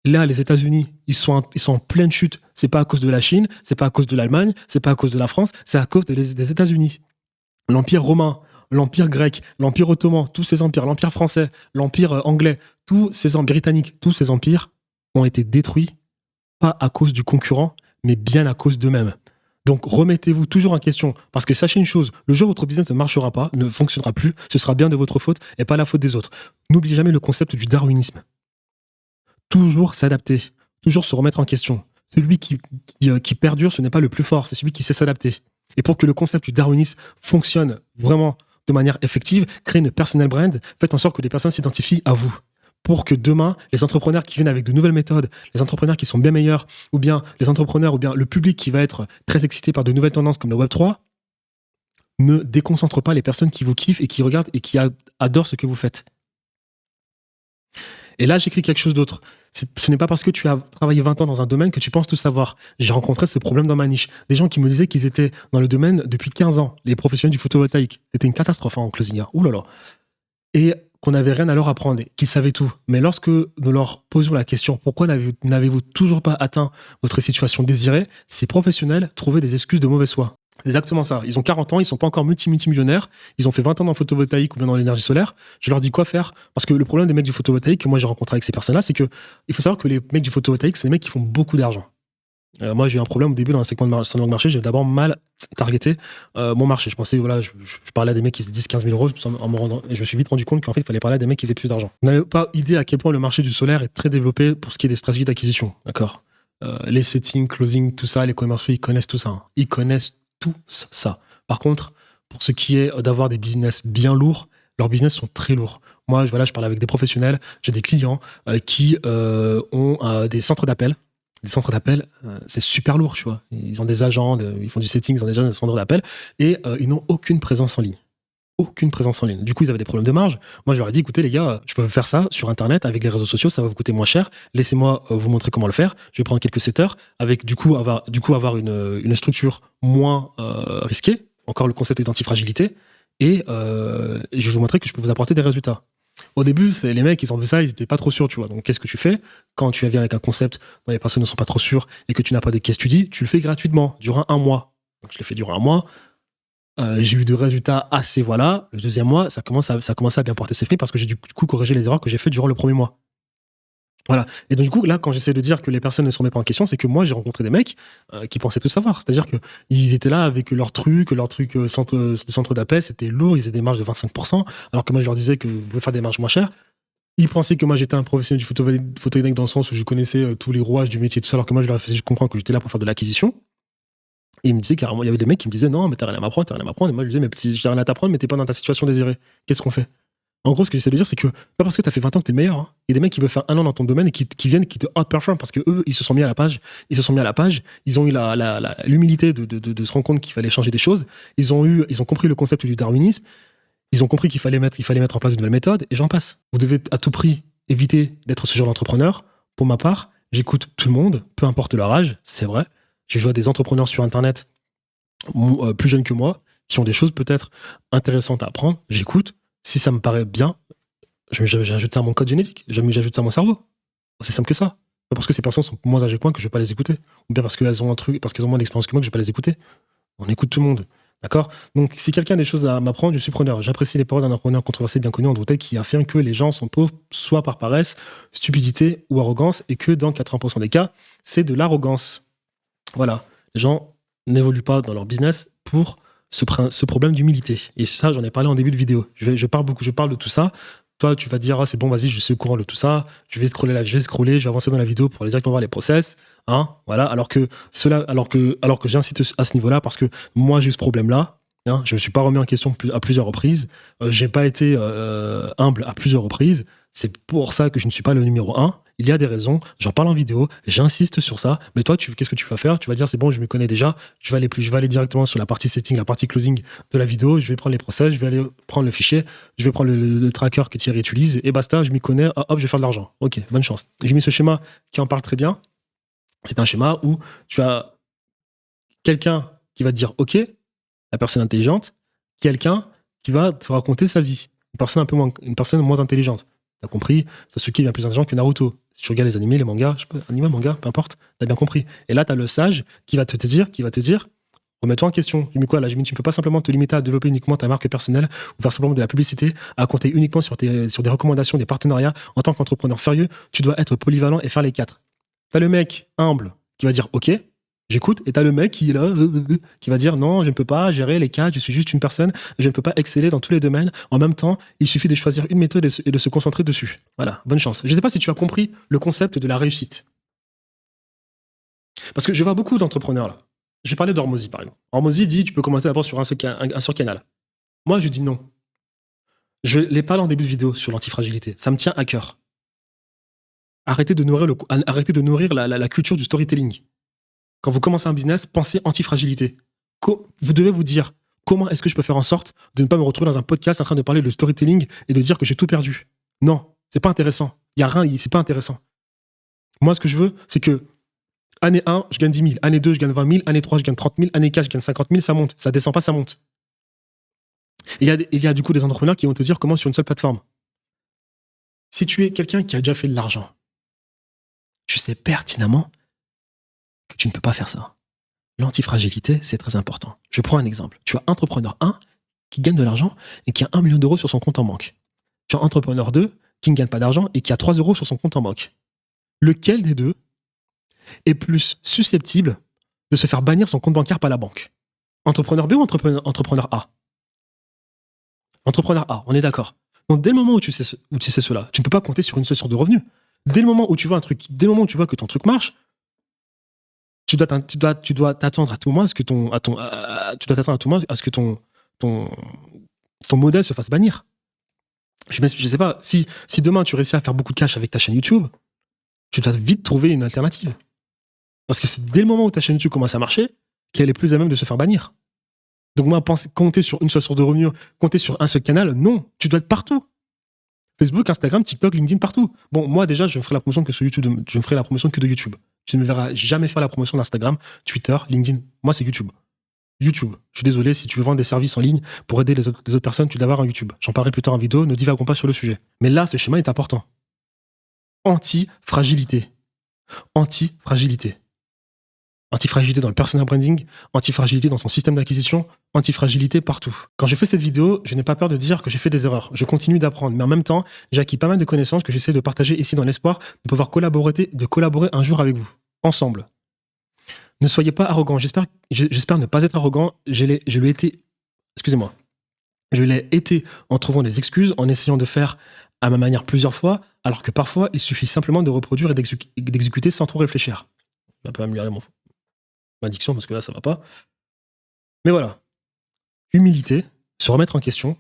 Là, les États-Unis, ils sont en pleine chute. C'est pas à cause de la Chine, c'est pas à cause de l'Allemagne, c'est pas à cause de la France, c'est à cause des États-Unis. L'Empire romain, l'Empire grec, l'Empire ottoman, tous ces empires, l'Empire français, l'Empire anglais, tous ces empires britanniques, tous ces empires ont été détruits, pas à cause du concurrent, mais bien à cause d'eux-mêmes. Donc remettez-vous toujours en question, parce que sachez une chose, le jour où votre business ne marchera pas, ne fonctionnera plus, ce sera bien de votre faute et pas la faute des autres. N'oubliez jamais le concept du darwinisme. Toujours s'adapter, toujours se remettre en question. Celui qui perdure, ce n'est pas le plus fort, c'est celui qui sait s'adapter. Et pour que le concept du darwinisme fonctionne vraiment de manière effective, créez une personal brand, faites en sorte que les personnes s'identifient à vous. Pour que demain, les entrepreneurs qui viennent avec de nouvelles méthodes, les entrepreneurs qui sont bien meilleurs, ou bien les entrepreneurs, ou bien le public qui va être très excité par de nouvelles tendances comme le Web3, ne déconcentre pas les personnes qui vous kiffent et qui regardent et qui adorent ce que vous faites. Et là, j'écris quelque chose d'autre. Ce n'est pas parce que tu as travaillé 20 ans dans un domaine que tu penses tout savoir. J'ai rencontré ce problème dans ma niche. Des gens qui me disaient qu'ils étaient dans le domaine depuis 15 ans, les professionnels du photovoltaïque. C'était une catastrophe en closing. Ouh là là. Et qu'on n'avait rien à leur apprendre, qu'ils savaient tout. Mais lorsque nous leur posions la question, pourquoi n'avez-vous toujours pas atteint votre situation désirée, ces professionnels trouvaient des excuses de mauvaise foi. C'est exactement ça. Ils ont 40 ans, ils sont pas encore multimillionnaires, ils ont fait 20 ans dans le photovoltaïque ou bien dans l'énergie solaire. Je leur dis quoi faire? Parce que le problème des mecs du photovoltaïque que moi j'ai rencontré avec ces personnes-là, c'est que il faut savoir que les mecs du photovoltaïque, c'est des mecs qui font beaucoup d'argent. Moi, j'ai eu un problème au début dans le segment de marché. J'ai d'abord mal targeté mon marché. Je pensais, voilà, je parlais à des mecs qui faisaient 10-15 000 euros et je me suis vite rendu compte qu'en fait, il fallait parler à des mecs qui faisaient plus d'argent. On n'avait pas idée à quel point le marché du solaire est très développé pour ce qui est des stratégies d'acquisition. D'accord. Les settings, closing, tout ça, les commerciaux, ils connaissent tout ça. Hein. Ils connaissent tout ça. Par contre, pour ce qui est d'avoir des business bien lourds, leurs business sont très lourds. Moi, je parle avec des professionnels, j'ai des clients qui ont des centres d'appel. Des centres d'appel, c'est super lourd, tu vois. Ils ont des agents, ils font du setting, ils ont déjà des centres d'appel et ils n'ont aucune présence en ligne. Aucune présence en ligne. Du coup, ils avaient des problèmes de marge. Moi, je leur ai dit, écoutez, les gars, je peux faire ça sur Internet avec les réseaux sociaux, ça va vous coûter moins cher. Laissez-moi vous montrer comment le faire. Je vais prendre quelques setters avec, du coup, avoir une structure moins risquée. Encore le concept d'antifragilité. Et je vais vous montrer que je peux vous apporter des résultats. Au début, les mecs, ils ont vu ça, ils n'étaient pas trop sûrs, tu vois. Donc, qu'est-ce que tu fais quand tu viens avec un concept dont les personnes ne sont pas trop sûres et que tu n'as pas de case study? Tu le fais gratuitement, durant 1 mois. Donc, je l'ai fait durant 1 mois. J'ai eu des résultats assez, voilà. Le 2e mois, ça commence à bien porter ses fruits parce que j'ai du coup corrigé les erreurs que j'ai fait durant le 1er mois. Voilà. Et donc, du coup, là, quand j'essaie de dire que les personnes ne se remettent pas en question, c'est que moi, j'ai rencontré des mecs qui pensaient tout savoir. C'est-à-dire qu'ils étaient là avec leur truc centre d'appel, c'était lourd, ils faisaient des marges de 25%, alors que moi, je leur disais que vous pouvez faire des marges moins chères. Ils pensaient que moi, j'étais un professionnel du photovoltaïque dans le sens où je connaissais tous les rouages du métier, tout ça, alors que moi, je leur faisais juste comprendre que j'étais là pour faire de l'acquisition. Et ils me disaient carrément, il y avait des mecs qui me disaient non, mais t'as rien à m'apprendre. Et moi, je disais, mais si j'ai rien à t'apprendre, mais t'es pas dans ta situation désirée. Qu'est-ce qu'on fait? En gros, ce que j'essaie de dire, c'est que pas parce que t'as fait 20 ans que t'es le meilleur. Hein. Il y a des mecs qui veulent faire 1 an dans ton domaine et qui viennent, qui te outperform parce que eux, ils se sont mis à la page. Ils ont eu l'humilité de se rendre compte qu'il fallait changer des choses. Ils ont compris le concept du darwinisme. Ils ont compris qu'il fallait mettre en place de nouvelles méthodes et j'en passe. Vous devez à tout prix éviter d'être ce genre d'entrepreneur. Pour ma part, j'écoute tout le monde, peu importe leur âge, c'est vrai. Je vois des entrepreneurs sur Internet plus jeunes que moi qui ont des choses peut-être intéressantes à apprendre. J'écoute. Si ça me paraît bien, j'ajoute ça à mon code génétique. J'ajoute ça à mon cerveau. C'est simple que ça. Pas parce que ces personnes sont moins âgées que moi que je vais pas les écouter. Ou bien parce qu'elles ont un truc, parce qu'elles ont moins d'expérience que moi que je vais pas les écouter. On écoute tout le monde. D'accord? Donc, si quelqu'un a des choses à m'apprendre, je suis preneur. J'apprécie les paroles d'un entrepreneur controversé bien connu, Andrew Tate, qui affirme que les gens sont pauvres soit par paresse, stupidité ou arrogance, et que dans 80% des cas, c'est de l'arrogance. Voilà. Les gens n'évoluent pas dans leur business pour ce problème d'humilité. Et ça, j'en ai parlé en début de vidéo. Je parle de tout ça. Toi, tu vas te dire, ah, c'est bon, vas-y, je suis au courant de tout ça. Je vais scroller, je vais avancer dans la vidéo pour aller directement voir les process. Hein, voilà. Alors que j'incite à ce niveau-là parce que moi, j'ai eu ce problème-là. Hein, je me suis pas remis en question à plusieurs reprises. J'ai pas été humble à plusieurs reprises. C'est pour ça que je ne suis pas le numéro 1. Il y a des raisons, j'en parle en vidéo, j'insiste sur ça. Mais toi, qu'est-ce que tu vas faire? Tu vas dire, c'est bon, je me connais déjà. Je vais aller directement sur la partie setting, la partie closing de la vidéo. Je vais prendre les process, je vais aller prendre le fichier, je vais prendre le tracker que Thierry utilise et basta, je m'y connais. Hop, je vais faire de l'argent. Ok, bonne chance. J'ai mis ce schéma qui en parle très bien. C'est un schéma où tu as quelqu'un qui va te dire ok, la personne intelligente, quelqu'un qui va te raconter sa vie, une personne moins intelligente. T'as compris? Sasuke est bien plus intelligent que Naruto. Si tu regardes les animés, les mangas, je sais pas, animés, mangas, peu importe, t'as bien compris. Et là, t'as le sage qui va te dire, remets-toi en question. Mais quoi, là, tu ne peux pas simplement te limiter à développer uniquement ta marque personnelle ou faire simplement de la publicité, à compter uniquement sur des recommandations, des partenariats. En tant qu'entrepreneur sérieux, tu dois être polyvalent et faire les 4. T'as le mec humble qui va dire ok, j'écoute, et t'as le mec qui est là, qui va dire non, je ne peux pas gérer les 4, je suis juste une personne, je ne peux pas exceller dans tous les domaines. En même temps, il suffit de choisir une méthode et de se concentrer dessus. Voilà, bonne chance. Je ne sais pas si tu as compris le concept de la réussite. Parce que je vois beaucoup d'entrepreneurs là. J'ai parlé d'Hormozy par exemple. Hormozy dit tu peux commencer d'abord sur un seul canal. Moi, je dis non. Je l'ai parlé en début de vidéo sur l'antifragilité. Ça me tient à cœur. Arrêtez de nourrir la culture du storytelling. Quand vous commencez un business, pensez antifragilité. Vous devez vous dire, comment est-ce que je peux faire en sorte de ne pas me retrouver dans un podcast en train de parler de storytelling et de dire que j'ai tout perdu? Non, c'est pas intéressant. Il y a rien, c'est pas intéressant. Moi, ce que je veux, c'est que année 1, je gagne 10 000. Année 2, je gagne 20 000. Année 3, je gagne 30 000. Année 4, je gagne 50 000. Ça monte. Ça descend pas, ça monte. Il y a du coup des entrepreneurs qui vont te dire comment sur une seule plateforme. Si tu es quelqu'un qui a déjà fait de l'argent, tu sais pertinemment que tu ne peux pas faire ça. L'antifragilité, c'est très important. Je prends un exemple. Tu as entrepreneur 1 qui gagne de l'argent et qui a 1 million d'euros sur son compte en banque. Tu as entrepreneur 2 qui ne gagne pas d'argent et qui a 3 euros sur son compte en banque. Lequel des deux est plus susceptible de se faire bannir son compte bancaire par la banque? Entrepreneur B ou entrepreneur A? Entrepreneur A, on est d'accord. Donc dès le moment où tu sais cela, tu ne peux pas compter sur une seule source de revenus. Dès le moment où tu vois que ton truc marche, tu dois t'attendre à tout moment à ce que ton modèle se fasse bannir. Je sais pas, si demain tu réussis à faire beaucoup de cash avec ta chaîne YouTube, tu dois vite trouver une alternative. Parce que c'est dès le moment où ta chaîne YouTube commence à marcher qu'elle est plus à même de se faire bannir. Donc moi, compter sur une seule source de revenus, compter sur un seul canal, non, tu dois être partout. Facebook, Instagram, TikTok, LinkedIn, partout. Bon, moi déjà, je ne ferai la promotion que sur YouTube, je ne ferai la promotion que de YouTube. Tu ne me verras jamais faire la promotion d'Instagram, Twitter, LinkedIn. Moi, c'est YouTube. YouTube. Je suis désolé, si tu veux vendre des services en ligne pour aider les autres personnes, tu dois avoir un YouTube. J'en parlerai plus tard en vidéo, ne divagons pas sur le sujet. Mais là, ce schéma est important. Anti-fragilité. Anti-fragilité. Antifragilité dans le personal branding, antifragilité dans son système d'acquisition, antifragilité partout. Quand je fais cette vidéo, je n'ai pas peur de dire que j'ai fait des erreurs. Je continue d'apprendre, mais en même temps, j'ai acquis pas mal de connaissances que j'essaie de partager ici dans l'espoir de pouvoir collaborer un jour avec vous, ensemble. Ne soyez pas arrogant. J'espère ne pas être arrogant. Je l'ai été en trouvant des excuses, en essayant de faire à ma manière plusieurs fois, alors que parfois, il suffit simplement de reproduire et d'exécuter sans trop réfléchir. Je vais pas améliorer ma diction parce que là ça va pas. Mais voilà. Humilité, se remettre en question.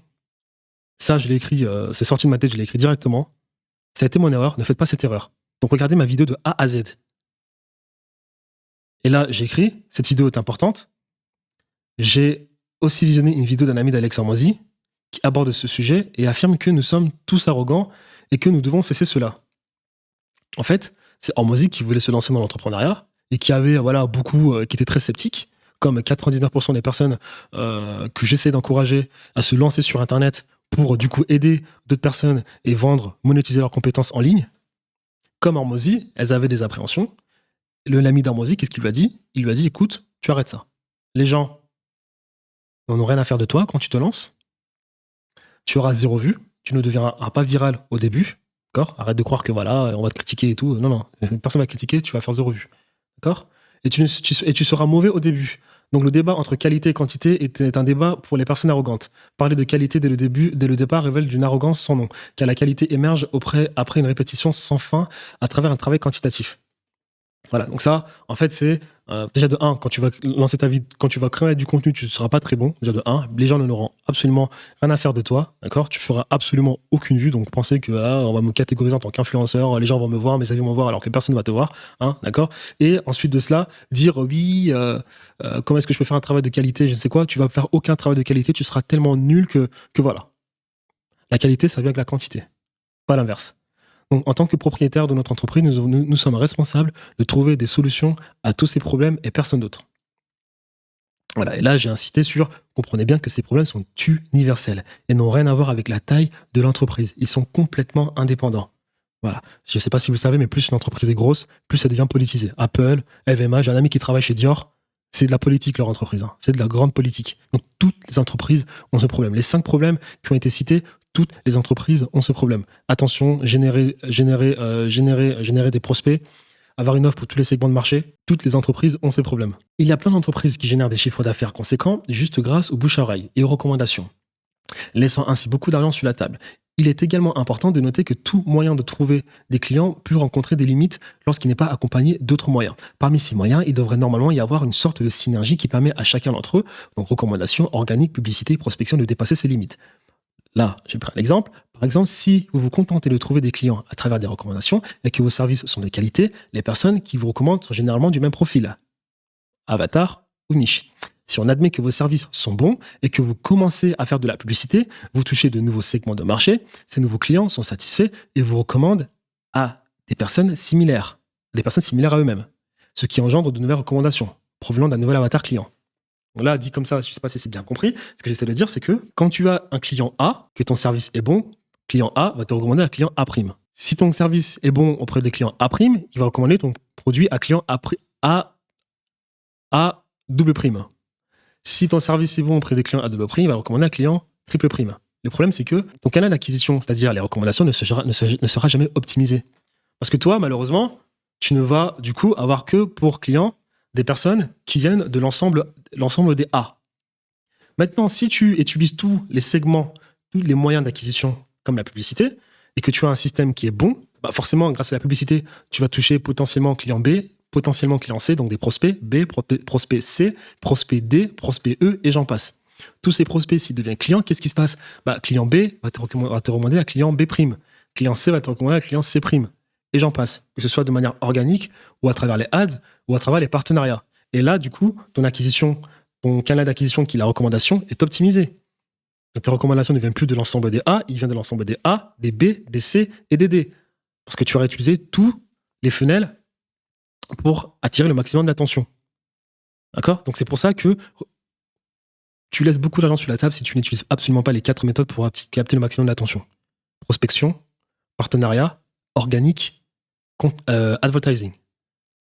Ça, je l'ai écrit, c'est sorti de ma tête, je l'ai écrit directement. Ça a été mon erreur, ne faites pas cette erreur. Donc regardez ma vidéo de A à Z. Et là, j'ai écrit, cette vidéo est importante. J'ai aussi visionné une vidéo d'un ami d'Alex Hormozy qui aborde ce sujet et affirme que nous sommes tous arrogants et que nous devons cesser cela. En fait, c'est Hormozy qui voulait se lancer dans l'entrepreneuriat et qui avait beaucoup qui étaient très sceptiques, comme 99% des personnes que j'essaie d'encourager à se lancer sur Internet pour du coup aider d'autres personnes et monétiser leurs compétences en ligne. Comme Hormozy, elles avaient des appréhensions. L'ami d'Hormozy, qu'est-ce qu'il lui a dit? Il lui a dit, écoute, tu arrêtes ça. Les gens n'en ont rien à faire de toi quand tu te lances. Tu auras 0 vue. Tu ne deviendras pas viral au début. D'accord? Arrête de croire que voilà, on va te critiquer et tout. Non, non. Personne va te critiquer, tu vas faire 0 vue. D'accord? Et tu seras mauvais au début. Donc le débat entre qualité et quantité est un débat pour les personnes arrogantes. Parler de qualité dès le départ révèle d'une arrogance sans nom, car la qualité émerge après une répétition sans fin à travers un travail quantitatif. Voilà, donc ça, en fait, c'est déjà de 1, quand tu vas lancer ta vie, quand tu vas créer du contenu, tu ne seras pas très bon. Déjà de 1, les gens n'auront absolument rien à faire de toi, d'accord? Tu feras absolument aucune vue, donc penser que là, on va me catégoriser en tant qu'influenceur, les gens vont me voir, mes amis vont me voir, alors que personne ne va te voir, hein, d'accord? Et ensuite de cela, dire oui, comment est-ce que je peux faire un travail de qualité, je ne sais quoi, tu vas faire aucun travail de qualité, tu seras tellement nul que voilà. La qualité, ça vient avec la quantité, pas l'inverse. Donc, en tant que propriétaire de notre entreprise, nous sommes responsables de trouver des solutions à tous ces problèmes et personne d'autre. Voilà, et là, j'ai insisté sur, comprenez bien que ces problèmes sont universels et n'ont rien à voir avec la taille de l'entreprise. Ils sont complètement indépendants. Voilà. Je ne sais pas si vous savez, mais plus une entreprise est grosse, plus elle devient politisée. Apple, LVMH, j'ai un ami qui travaille chez Dior, c'est de la politique, leur entreprise. Hein. C'est de la grande politique. Donc, toutes les entreprises ont ce problème. Les 5 problèmes qui ont été cités, toutes les entreprises ont ce problème. Attention, générer des prospects, avoir une offre pour tous les segments de marché, toutes les entreprises ont ces problèmes. Il y a plein d'entreprises qui génèrent des chiffres d'affaires conséquents juste grâce aux bouche à oreille et aux recommandations, laissant ainsi beaucoup d'argent sur la table. Il est également important de noter que tout moyen de trouver des clients peut rencontrer des limites lorsqu'il n'est pas accompagné d'autres moyens. Parmi ces moyens, il devrait normalement y avoir une sorte de synergie qui permet à chacun d'entre eux, donc recommandation, organique, publicité, prospection, de dépasser ces limites. Là, j'ai pris un exemple. Par exemple, si vous vous contentez de trouver des clients à travers des recommandations et que vos services sont de qualité, les personnes qui vous recommandent sont généralement du même profil, avatar ou niche. Si on admet que vos services sont bons et que vous commencez à faire de la publicité, vous touchez de nouveaux segments de marché, ces nouveaux clients sont satisfaits et vous recommandent à des personnes similaires à eux-mêmes, ce qui engendre de nouvelles recommandations provenant d'un nouvel avatar client. Donc là, dit comme ça, je ne sais pas si c'est bien compris. Ce que j'essaie de dire, c'est que quand tu as un client A, que ton service est bon, client A va te recommander à client A'. Si ton service est bon auprès des clients A', il va recommander ton produit à client A double prime. Si ton service est bon auprès des clients A double prime, il va le recommander à client triple prime. Le problème, c'est que ton canal d'acquisition, c'est-à-dire les recommandations, ne sera jamais optimisé. Parce que toi, malheureusement, tu ne vas du coup avoir que pour clients des personnes qui viennent de l'ensemble des A. Maintenant, si tu utilises tous les segments, tous les moyens d'acquisition, comme la publicité, et que tu as un système qui est bon, bah forcément, grâce à la publicité, tu vas toucher potentiellement client B, potentiellement client C, donc des prospects B, prospect C, prospect D, prospect E, et j'en passe. Tous ces prospects, s'ils deviennent clients, qu'est-ce qui se passe? Bah, client B va te recommander à client B', client C va te recommander à client C', et j'en passe, que ce soit de manière organique, ou à travers les ads, ou à travers les partenariats. Et là, du coup, ton canal d'acquisition qui est la recommandation est optimisé. Tes recommandations ne viennent plus de l'ensemble des A, il vient de l'ensemble des A, des B, des C et des D. Parce que tu auras utilisé tous les funnels pour attirer le maximum d'attention. D'accord? Donc c'est pour ça que tu laisses beaucoup d'argent sur la table si tu n'utilises absolument pas les 4 méthodes pour capter le maximum d'attention. Prospection, partenariat, organique, advertising.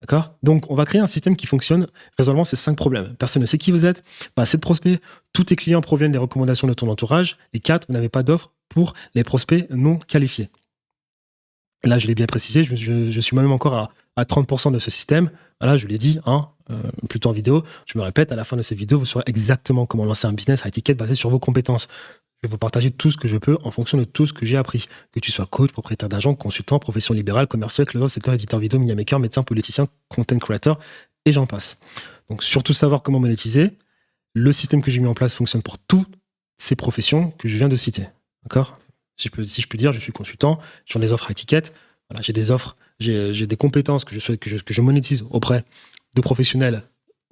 D'accord? Donc, on va créer un système qui fonctionne résolvant ces 5 problèmes. Personne ne sait qui vous êtes, pas assez de prospects, tous tes clients proviennent des recommandations de ton entourage, et 4, vous n'avez pas d'offre pour les prospects non qualifiés. Là, je l'ai bien précisé, je suis même encore à 30% de ce système. Là, je l'ai dit, plutôt en vidéo, je me répète, à la fin de cette vidéo, vous saurez exactement comment lancer un business à étiquette basé sur vos compétences. Je vais vous partager tout ce que je peux en fonction de tout ce que j'ai appris. Que tu sois coach, propriétaire d'agent, consultant, profession libérale, commercial, closer, secteur, éditeur vidéo, media maker, médecin, politicien, content creator, et j'en passe. Donc, surtout savoir comment monétiser. Le système que j'ai mis en place fonctionne pour toutes ces professions que je viens de citer. D'accord? Si je peux dire, je suis consultant, je fais des offres à étiquette. Voilà, j'ai des offres, j'ai des compétences que je monétise auprès de professionnels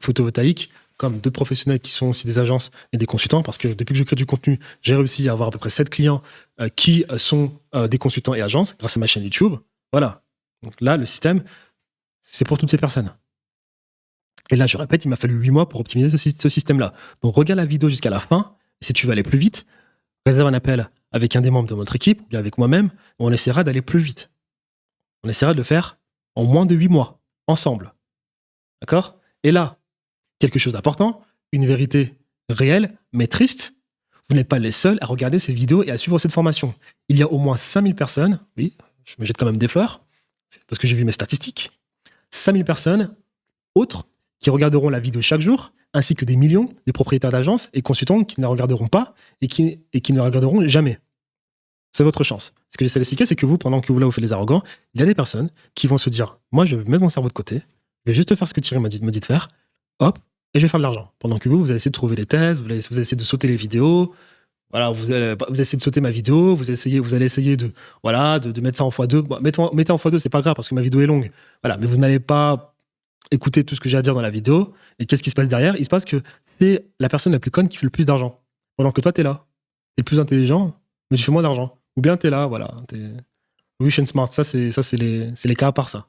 photovoltaïques, comme de professionnels qui sont aussi des agences et des consultants, parce que depuis que je crée du contenu, j'ai réussi à avoir à peu près 7 clients qui sont des consultants et agences grâce à ma chaîne YouTube. Voilà. Donc là, le système, c'est pour toutes ces personnes. Et là, je répète, il m'a fallu 8 mois pour optimiser ce système-là. Donc regarde la vidéo jusqu'à la fin, et si tu veux aller plus vite, réserve un appel avec un des membres de notre équipe, ou bien avec moi-même, on essaiera d'aller plus vite. On essaiera de le faire en moins de 8 mois, ensemble. D'accord? Et là, quelque chose d'important, une vérité réel, mais triste. Vous n'êtes pas les seuls à regarder ces vidéos et à suivre cette formation. Il y a au moins 5000 personnes, oui, je me jette quand même des fleurs, c'est parce que j'ai vu mes statistiques, 5000 personnes autres qui regarderont la vidéo chaque jour, ainsi que des millions de propriétaires d'agences et consultants qui ne la regarderont pas et qui ne la regarderont jamais. C'est votre chance. Ce que j'essaie d'expliquer, c'est que vous, pendant que vous faites les arrogants, il y a des personnes qui vont se dire, moi, je vais mettre mon cerveau de côté, je vais juste faire ce que Thierry me dit de faire, hop, et je vais faire de l'argent. Pendant que vous allez essayer de trouver les thèses, vous allez essayer de sauter les vidéos, voilà, vous allez essayer de sauter ma vidéo, vous allez essayer de mettre ça en x2. Bon, mettez en x2, c'est pas grave parce que ma vidéo est longue. Voilà, mais vous n'allez pas écouter tout ce que j'ai à dire dans la vidéo. Et qu'est-ce qui se passe derrière? Il se passe que c'est la personne la plus conne qui fait le plus d'argent. Pendant que toi, t'es là. T'es le plus intelligent, mais tu fais moins d'argent. Ou bien t'es là, voilà. T'es rich and smart. Ça, c'est les cas à part, ça.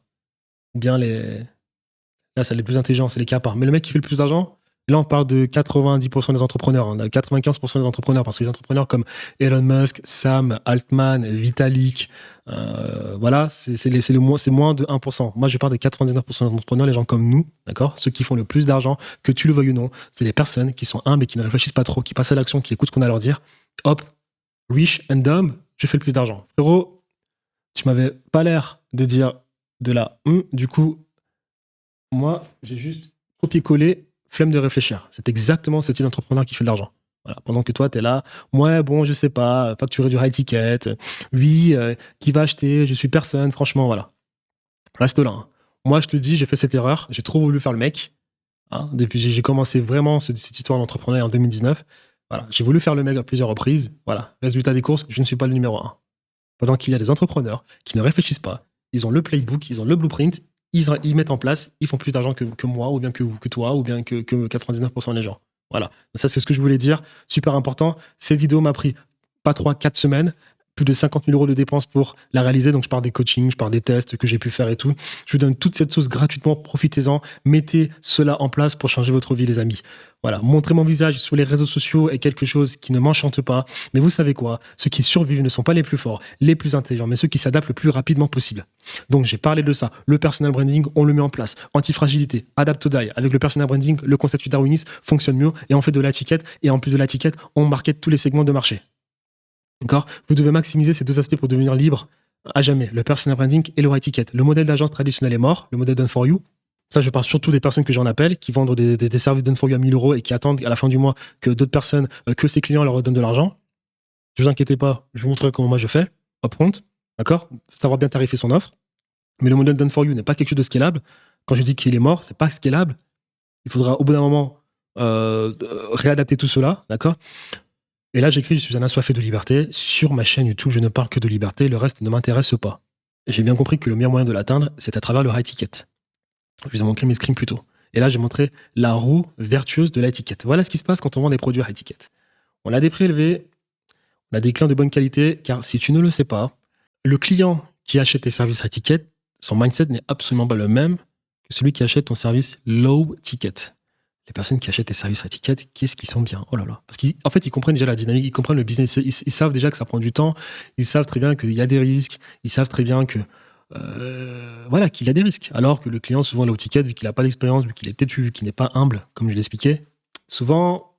Ou bien là, c'est les plus intelligents, c'est les cas à part. Mais le mec qui fait le plus d'argent, là, on parle de 90% des entrepreneurs, on a 95% des entrepreneurs, parce que les entrepreneurs comme Elon Musk, Sam Altman, Vitalik, voilà, c'est moins de 1%. Moi, je parle des 99% des entrepreneurs, les gens comme nous, d'accord? Ceux qui font le plus d'argent, que tu le veuilles ou non, c'est les personnes qui sont humbles et qui ne réfléchissent pas trop, qui passent à l'action, qui écoutent ce qu'on a à leur dire. Hop, rich and dumb, je fais le plus d'argent. Frérot, tu m'avais pas l'air de dire de la du coup, moi, j'ai juste copié-collé, flemme de réfléchir. C'est exactement ce type d'entrepreneur qui fait de l'argent. Voilà. Pendant que toi, t'es là, ouais, bon, je sais pas, facturer du high ticket, oui, qui va acheter, je suis personne, franchement, voilà. Reste là. Hein. Moi, je te dis, j'ai fait cette erreur, j'ai trop voulu faire le mec. Hein, depuis j'ai commencé vraiment cette histoire d'entrepreneur en 2019. Voilà, j'ai voulu faire le mec à plusieurs reprises. Voilà, résultat des courses, je ne suis pas le numéro 1. Pendant qu'il y a des entrepreneurs qui ne réfléchissent pas, ils ont le playbook, ils ont le blueprint, ils mettent en place, ils font plus d'argent que moi, ou bien que toi, ou bien que 99% des gens. Voilà. Ça, c'est ce que je voulais dire. Super important. Cette vidéo m'a pris pas 3-4 semaines, plus de 50 000 euros de dépenses pour la réaliser. Donc, je parle des coachings, je parle des tests que j'ai pu faire et tout. Je vous donne toute cette sauce gratuitement. Profitez-en. Mettez cela en place pour changer votre vie, les amis. Voilà. Montrer mon visage sur les réseaux sociaux est quelque chose qui ne m'enchante pas. Mais vous savez quoi? Ceux qui survivent ne sont pas les plus forts, les plus intelligents, mais ceux qui s'adaptent le plus rapidement possible. Donc, j'ai parlé de ça. Le personal branding, on le met en place. Antifragilité, adapt to die. Avec le personal branding, le concept du darwinisme fonctionne mieux et on fait de l'étiquette. Et en plus de l'étiquette, on market tous les segments de marché. D'accord? Vous devez maximiser ces deux aspects pour devenir libre à jamais. Le personal branding et le étiquette. Le modèle d'agence traditionnel est mort. Le modèle done for you. Ça, je parle surtout des personnes que j'en appelle, qui vendent des services done for you à 1000 euros et qui attendent à la fin du mois que d'autres personnes, que ces clients leur redonnent de l'argent. Ne vous inquiétez pas, je vous montrerai comment moi je fais. Upfront. D'accord? Savoir bien tarifer son offre. Mais le modèle done for you n'est pas quelque chose de scalable. Quand je dis qu'il est mort, c'est pas scalable. Il faudra au bout d'un moment réadapter tout cela. D'accord? Et là, j'écris « Je suis un assoiffé de liberté ». Sur ma chaîne YouTube, je ne parle que de liberté, le reste ne m'intéresse pas. J'ai bien compris que le meilleur moyen de l'atteindre, c'est à travers le high ticket. Je vous ai montré mes screens plus tôt. Et là, j'ai montré la roue vertueuse de l'étiquette. Voilà ce qui se passe quand on vend des produits high ticket. On a des prix élevés, on a des clients de bonne qualité, car si tu ne le sais pas, le client qui achète tes services high ticket, son mindset n'est absolument pas le même que celui qui achète ton service low ticket. Les personnes qui achètent tes services à étiquette, qu'est-ce qu'ils sont bien? Oh là là. Parce qu'en fait, ils comprennent déjà la dynamique, ils comprennent le business, ils savent déjà que ça prend du temps, ils savent très bien qu'il y a des risques, ils savent très bien que voilà, qu'il y a des risques. Alors que le client, souvent, low ticket, vu qu'il n'a pas d'expérience, vu qu'il est têtu, vu qu'il n'est pas humble, comme je l'expliquais, souvent,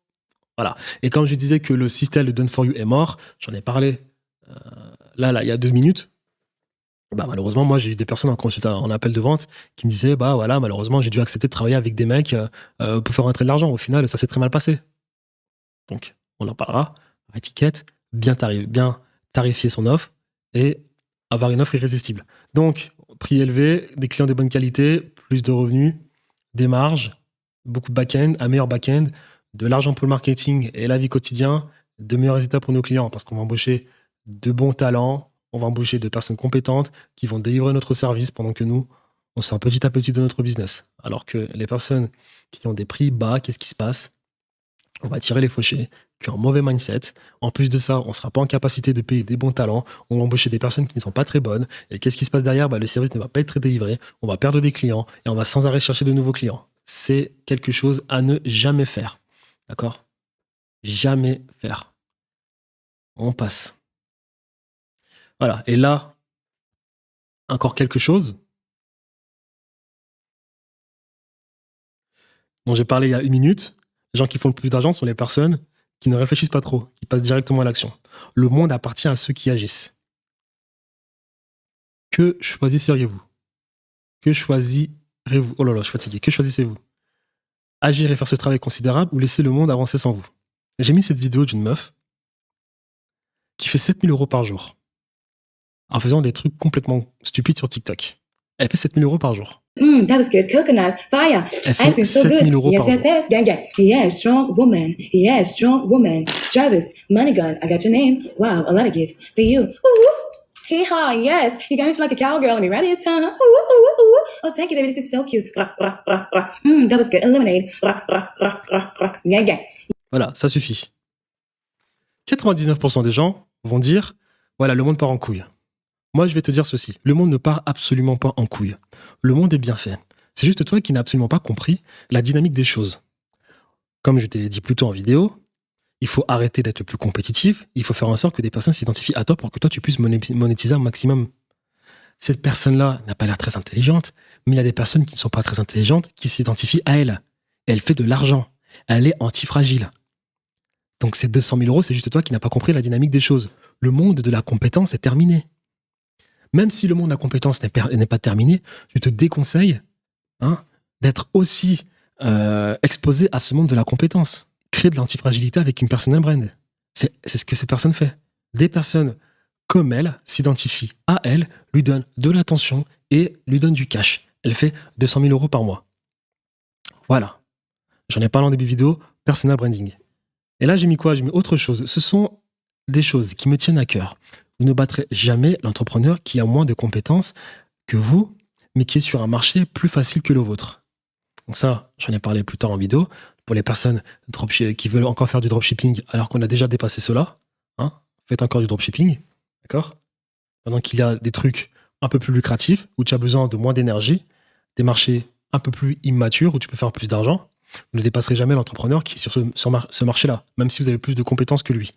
voilà. Et quand je disais que le système de Done for You est mort, j'en ai parlé là, il y a 2 minutes. Bah, malheureusement, moi, j'ai eu des personnes en appel de vente qui me disaient, bah voilà, malheureusement, j'ai dû accepter de travailler avec des mecs pour faire rentrer de l'argent. Au final, ça s'est très mal passé. Donc, on en parlera. Étiquette, bien tarifier son offre et avoir une offre irrésistible. Donc, prix élevé, des clients de bonne qualité, plus de revenus, des marges, beaucoup de back-end, un meilleur back-end, de l'argent pour le marketing et la vie quotidienne, de meilleurs résultats pour nos clients parce qu'on va embaucher de bons talents. On va embaucher de personnes compétentes qui vont délivrer notre service pendant que nous, on sort petit à petit de notre business. Alors que les personnes qui ont des prix bas, qu'est-ce qui se passe? On va tirer les fauchés, qui ont un mauvais mindset. En plus de ça, on ne sera pas en capacité de payer des bons talents. On va embaucher des personnes qui ne sont pas très bonnes. Et qu'est-ce qui se passe derrière? Le service ne va pas être très délivré. On va perdre des clients et on va sans arrêt chercher de nouveaux clients. C'est quelque chose à ne jamais faire. D'accord? Jamais faire. On passe. Voilà, et là, encore quelque chose dont j'ai parlé il y a 1 minute, Les gens qui font le plus d'argent sont les personnes qui ne réfléchissent pas trop, qui passent directement à l'action. Le monde appartient à ceux qui agissent. Que choisisseriez-vous? Que choisirez-vous? Oh là là, je suis fatigué. Que choisissez-vous? Agir et faire ce travail considérable ou laisser le monde avancer sans vous? J'ai mis cette vidéo d'une meuf qui fait 7 000 € par jour en faisant des trucs complètement stupides sur TikTok. Elle fait 7 000 € par jour. That was good coconut fire. Elle fait 7 000 € Yes, par yes, jour. yes, gang, gang. Yeah, strong woman. Yeah, strong woman. Travis, money gun. I got your name. Wow, a lot of gifts for you. Ooh, hee haw, yes. You got me feel like a cowgirl. Let me ready your tongue. Ooh, ooh, ooh. Oh, thank you, baby. This is so cute. That was good. Eliminate. Gang, gang. Voilà, ça suffit. 99% des gens vont dire, voilà, le monde part en couille. Moi, je vais te dire ceci. Le monde ne part absolument pas en couille. Le monde est bien fait. C'est juste toi qui n'as absolument pas compris la dynamique des choses. Comme je t'ai dit plus tôt en vidéo, il faut arrêter d'être le plus compétitif. Il faut faire en sorte que des personnes s'identifient à toi pour que toi, tu puisses monétiser un maximum. Cette personne-là n'a pas l'air très intelligente, mais il y a des personnes qui ne sont pas très intelligentes qui s'identifient à elle. Et elle fait de l'argent. Elle est antifragile. Donc ces 200 000 €, c'est juste toi qui n'as pas compris la dynamique des choses. Le monde de la compétence est terminé. Même si le monde de la compétence n'est pas terminé, je te déconseille d'être aussi exposé à ce monde de la compétence. Créer de l'antifragilité avec une personal brand. C'est ce que cette personne fait. Des personnes comme elle s'identifient à elle, lui donnent de l'attention et lui donnent du cash. Elle fait 200 000 € par mois. Voilà. J'en ai parlé en début de vidéo, personal branding. Et là, j'ai mis quoi? J'ai mis autre chose. Ce sont des choses qui me tiennent à cœur. Vous ne battrez jamais l'entrepreneur qui a moins de compétences que vous, mais qui est sur un marché plus facile que le vôtre. Donc ça, j'en ai parlé plus tard en vidéo. Pour les personnes qui veulent encore faire du dropshipping alors qu'on a déjà dépassé cela, faites encore du dropshipping, d'accord? Pendant qu'il y a des trucs un peu plus lucratifs, où tu as besoin de moins d'énergie, des marchés un peu plus immatures, où tu peux faire plus d'argent, vous ne dépasserez jamais l'entrepreneur qui est sur ce marché-là, même si vous avez plus de compétences que lui.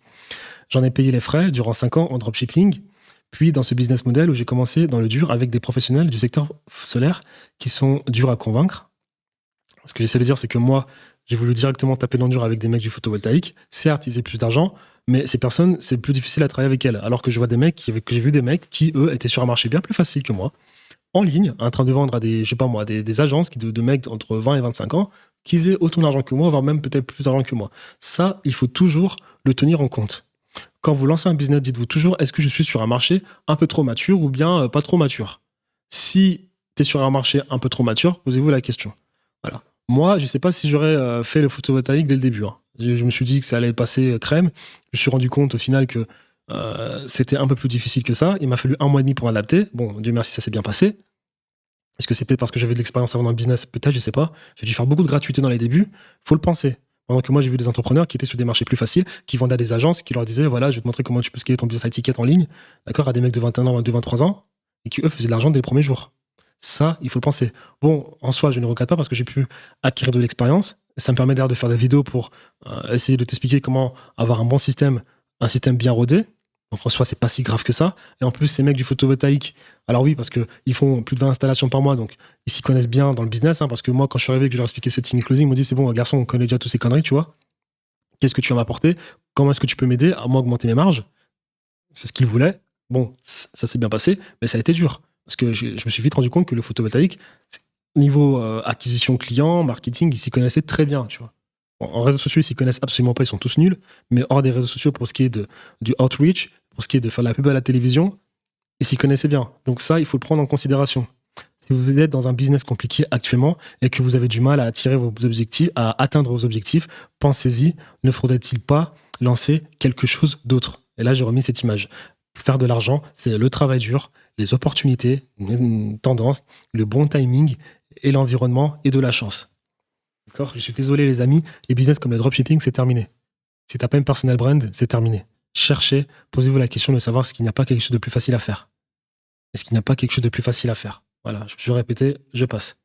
J'en ai payé les frais durant 5 ans en dropshipping, puis dans ce business model où j'ai commencé dans le dur avec des professionnels du secteur solaire qui sont durs à convaincre. Ce que j'essaie de dire, c'est que moi, j'ai voulu directement taper dans le dur avec des mecs du photovoltaïque. Certes, ils faisaient plus d'argent, mais ces personnes, c'est plus difficile à travailler avec elles. Alors que je vois des mecs, que j'ai vu des mecs qui, eux, étaient sur un marché bien plus facile que moi, en ligne, en train de vendre à des, je sais pas moi, des agences de mecs entre 20 et 25 ans, qui aient autant d'argent que moi, voire même peut-être plus d'argent que moi. Ça, il faut toujours le tenir en compte. Quand vous lancez un business, dites-vous toujours, est-ce que je suis sur un marché un peu trop mature ou bien pas trop mature? Si tu es sur un marché un peu trop mature, posez-vous la question. Voilà. Moi, je sais pas si j'aurais fait le photovoltaïque dès le début. Je me suis dit que ça allait passer crème. Je me suis rendu compte au final que c'était un peu plus difficile que ça. Il m'a fallu 1 mois et demi pour m'adapter. Bon, Dieu merci, ça s'est bien passé. Est-ce que c'est peut-être parce que j'avais de l'expérience avant dans le business? Peut-être, je sais pas. J'ai dû faire beaucoup de gratuité dans les débuts. Faut le penser. Pendant que moi, j'ai vu des entrepreneurs qui étaient sur des marchés plus faciles, qui vendaient à des agences, qui leur disaient, voilà, je vais te montrer comment tu peux scaler ton business à étiquette en ligne, d'accord, à des mecs de 21 ans, 22, 23 ans, et qui, eux, faisaient de l'argent dès les premiers jours. Ça, il faut le penser. Bon, en soi, je ne regrette pas parce que j'ai pu acquérir de l'expérience. Ça me permet d'ailleurs de faire des vidéos pour essayer de t'expliquer comment avoir un bon système, un système bien rodé. Donc en soi, c'est pas si grave que ça. Et en plus, ces mecs du photovoltaïque, alors oui, parce qu'ils font plus de 20 installations par mois, donc ils s'y connaissent bien dans le business. Parce que moi, quand je suis arrivé, que je leur expliquais setting et closing, ils m'ont dit, c'est bon, garçon, on connaît déjà tous ces conneries, tu vois. Qu'est-ce que tu vas m'apporter? Comment est-ce que tu peux m'aider à moi augmenter mes marges? C'est ce qu'ils voulaient. Bon, ça s'est bien passé, mais ça a été dur. Parce que je me suis vite rendu compte que le photovoltaïque, niveau acquisition client, marketing, ils s'y connaissaient très bien, tu vois. En réseaux sociaux, ils s'y connaissent absolument pas, ils sont tous nuls. Mais hors des réseaux sociaux, pour ce qui est du outreach, pour ce qui est de faire de la pub à la télévision, ils s'y connaissaient bien. Donc ça, il faut le prendre en considération. Si vous êtes dans un business compliqué actuellement et que vous avez du mal à attirer vos objectifs, à atteindre vos objectifs, pensez-y, ne faudrait-il pas lancer quelque chose d'autre? Et là, j'ai remis cette image. Faire de l'argent, c'est le travail dur, les opportunités, une tendance, le bon timing et l'environnement et de la chance. D'accord? Je suis désolé les amis, les business comme le dropshipping, c'est terminé. Si t'as pas une personal brand, c'est terminé. Cherchez, posez-vous la question de savoir ce qu'il n'y a pas quelque chose de plus facile à faire. Est-ce qu'il n'y a pas quelque chose de plus facile à faire? Voilà, je me suis répété, je passe.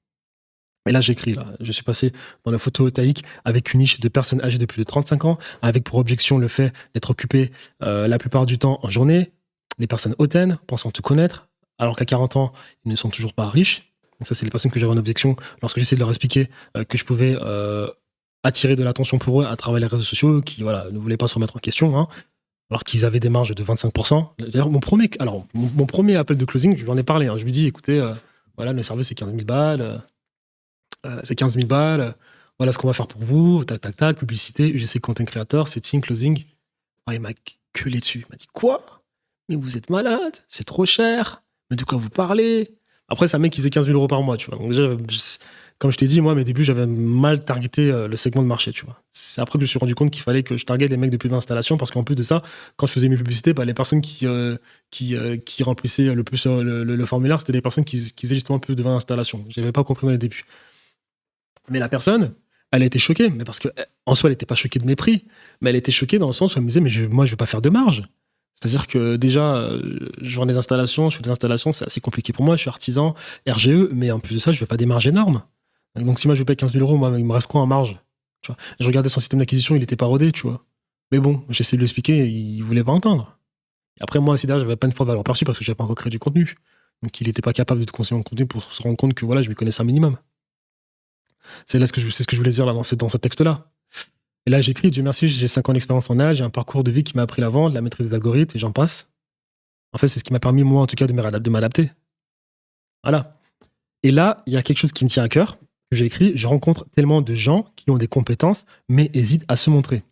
Mais là, j'écris, là. Je suis passé dans le photovoltaïque avec une niche de personnes âgées de plus de 35 ans, avec pour objection le fait d'être occupé la plupart du temps en journée, des personnes hautaines, pensant te connaître, alors qu'à 40 ans, ils ne sont toujours pas riches. Ça, c'est les personnes que j'avais en objection lorsque j'essayais de leur expliquer que je pouvais attirer de l'attention pour eux à travers les réseaux sociaux, qui voilà, ne voulaient pas se remettre en question, hein, alors qu'ils avaient des marges de 25%. D'ailleurs, mon premier appel de closing, je lui en ai parlé. Hein, je lui ai dit, écoutez, voilà, le service c'est 15 000 balles, voilà ce qu'on va faire pour vous, tac, tac, tac, publicité, UGC Content Creator, setting, closing. Oh, il m'a gueulé dessus. Il m'a dit, quoi? Mais vous êtes malade, c'est trop cher, mais de quoi vous parlez? Après, c'est un mec qui faisait 15 000 euros par mois, tu vois. Donc déjà, comme je t'ai dit, moi, à mes débuts, j'avais mal targeté le segment de marché, tu vois. C'est après que je me suis rendu compte qu'il fallait que je target les mecs de plus d'installation, parce qu'en plus de ça, quand je faisais mes publicités, les personnes qui remplissaient le plus le formulaire, c'était des personnes qui faisaient justement plus de 20 installations. Je n'avais pas compris dans les débuts. Mais la personne, elle a été choquée, mais parce qu'en soi, elle n'était pas choquée de mes prix, mais elle était choquée dans le sens où elle me disait, mais moi, je ne veux pas faire de marge. C'est-à-dire que déjà, je vends des installations, je fais des installations, c'est assez compliqué pour moi, je suis artisan, RGE, mais en plus de ça, je ne veux pas des marges énormes. Donc si moi je paye 15 000 euros, moi, il me reste quoi en marge, tu vois. Je regardais son système d'acquisition, il n'était pas rodé, tu vois. Mais bon, j'essaie de lui expliquer, il ne voulait pas entendre. Et après, moi, aussi derrière, j'avais pas une fois de valeur perçue parce que je n'avais pas encore créé du contenu. Donc il n'était pas capable de te conseiller en contenu pour se rendre compte que voilà, je lui connaissais un minimum. C'est ce que je voulais dire là, dans ce texte-là. Et là, j'écris, Dieu merci, j'ai 5 ans d'expérience en âge, j'ai un parcours de vie qui m'a appris la vente, la maîtrise des algorithmes, et j'en passe. En fait, c'est ce qui m'a permis, moi, en tout cas, de m'adapter. Voilà. Et là, il y a quelque chose qui me tient à cœur, que j'ai écrit, je rencontre tellement de gens qui ont des compétences, mais hésitent à se montrer.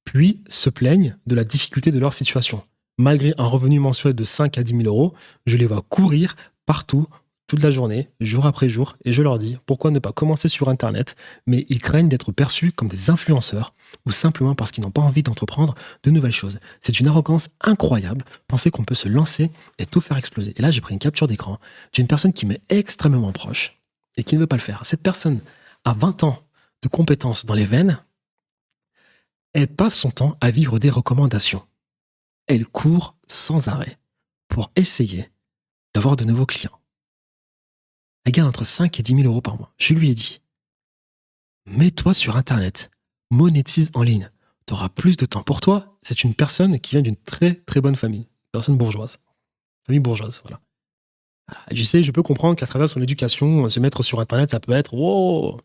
Puis se plaignent de la difficulté de leur situation. Malgré un revenu mensuel de 5 à 10 000 euros, je les vois courir partout, toute la journée, jour après jour, et je leur dis pourquoi ne pas commencer sur Internet, mais ils craignent d'être perçus comme des influenceurs ou simplement parce qu'ils n'ont pas envie d'entreprendre de nouvelles choses. C'est une arrogance incroyable, penser qu'on peut se lancer et tout faire exploser. Et là, j'ai pris une capture d'écran d'une personne qui m'est extrêmement proche et qui ne veut pas le faire. Cette personne a 20 ans de compétences dans les veines, elle passe son temps à vivre des recommandations. Elle court sans arrêt pour essayer d'avoir de nouveaux clients. Elle gagne entre 5 et 10 000 euros par mois. Je lui ai dit, mets-toi sur Internet, monétise en ligne. Tu auras plus de temps pour toi. C'est une personne qui vient d'une très très bonne famille. Une personne bourgeoise. Famille bourgeoise, voilà. Je peux comprendre qu'à travers son éducation, se mettre sur Internet, ça peut être wow.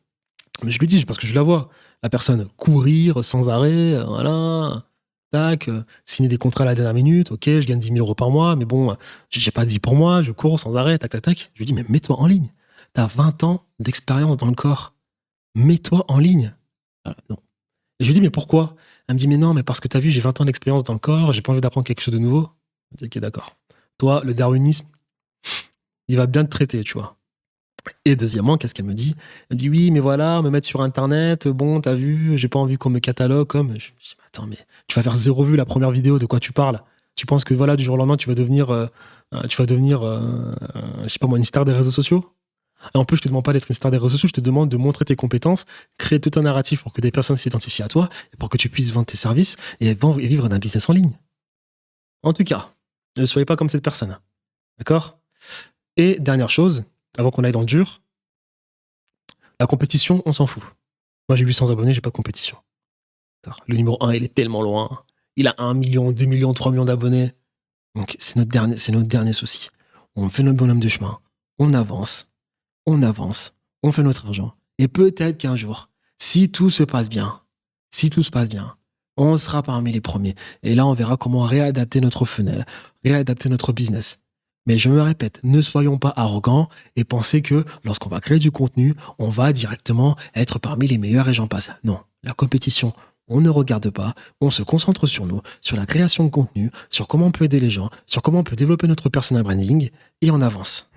Mais je lui dis, parce que je la vois, la personne courir sans arrêt, voilà, tac, signer des contrats à la dernière minute, ok, je gagne 10 000 euros par mois, mais bon, j'ai pas de vie pour moi, je cours sans arrêt, tac, tac, tac. Je lui dis, mais mets-toi en ligne. T'as 20 ans d'expérience dans le corps. Mets-toi en ligne. Voilà, non. Et je lui dis, mais pourquoi? Elle me dit, mais non, mais parce que t'as vu, j'ai 20 ans d'expérience dans le corps, j'ai pas envie d'apprendre quelque chose de nouveau. Je dis, ok, d'accord. Toi, le darwinisme, il va bien te traiter, tu vois. Et deuxièmement, qu'est-ce qu'elle me dit? Elle me dit, oui, mais voilà, me mettre sur Internet, bon, t'as vu, j'ai pas envie qu'on me catalogue comme... Je me dis, attends, mais tu vas faire 0 vue la première vidéo, de quoi tu parles? Tu penses que voilà, du jour au lendemain, tu vas devenir, je sais pas moi, une star des réseaux sociaux? Et en plus, je te demande pas d'être une star des réseaux sociaux, je te demande de montrer tes compétences, créer tout un narratif pour que des personnes s'identifient à toi, et pour que tu puisses vendre tes services et vivre d'un business en ligne. En tout cas, ne soyez pas comme cette personne. D'accord? Et dernière chose, avant qu'on aille dans le dur, la compétition, on s'en fout. Moi, j'ai 800 abonnés, j'ai pas de compétition. D'accord. Le numéro 1, il est tellement loin. Il a 1 million, 2 millions, 3 millions d'abonnés. Donc, c'est notre dernier souci. On fait notre bonhomme de chemin. On avance, on fait notre argent. Et peut-être qu'un jour, si tout se passe bien, on sera parmi les premiers. Et là, on verra comment réadapter notre funnel, réadapter notre business. Mais je me répète, ne soyons pas arrogants et pensez que lorsqu'on va créer du contenu, on va directement être parmi les meilleurs et j'en passe. Non, la compétition, on ne regarde pas, on se concentre sur nous, sur la création de contenu, sur comment on peut aider les gens, sur comment on peut développer notre personal branding et on avance.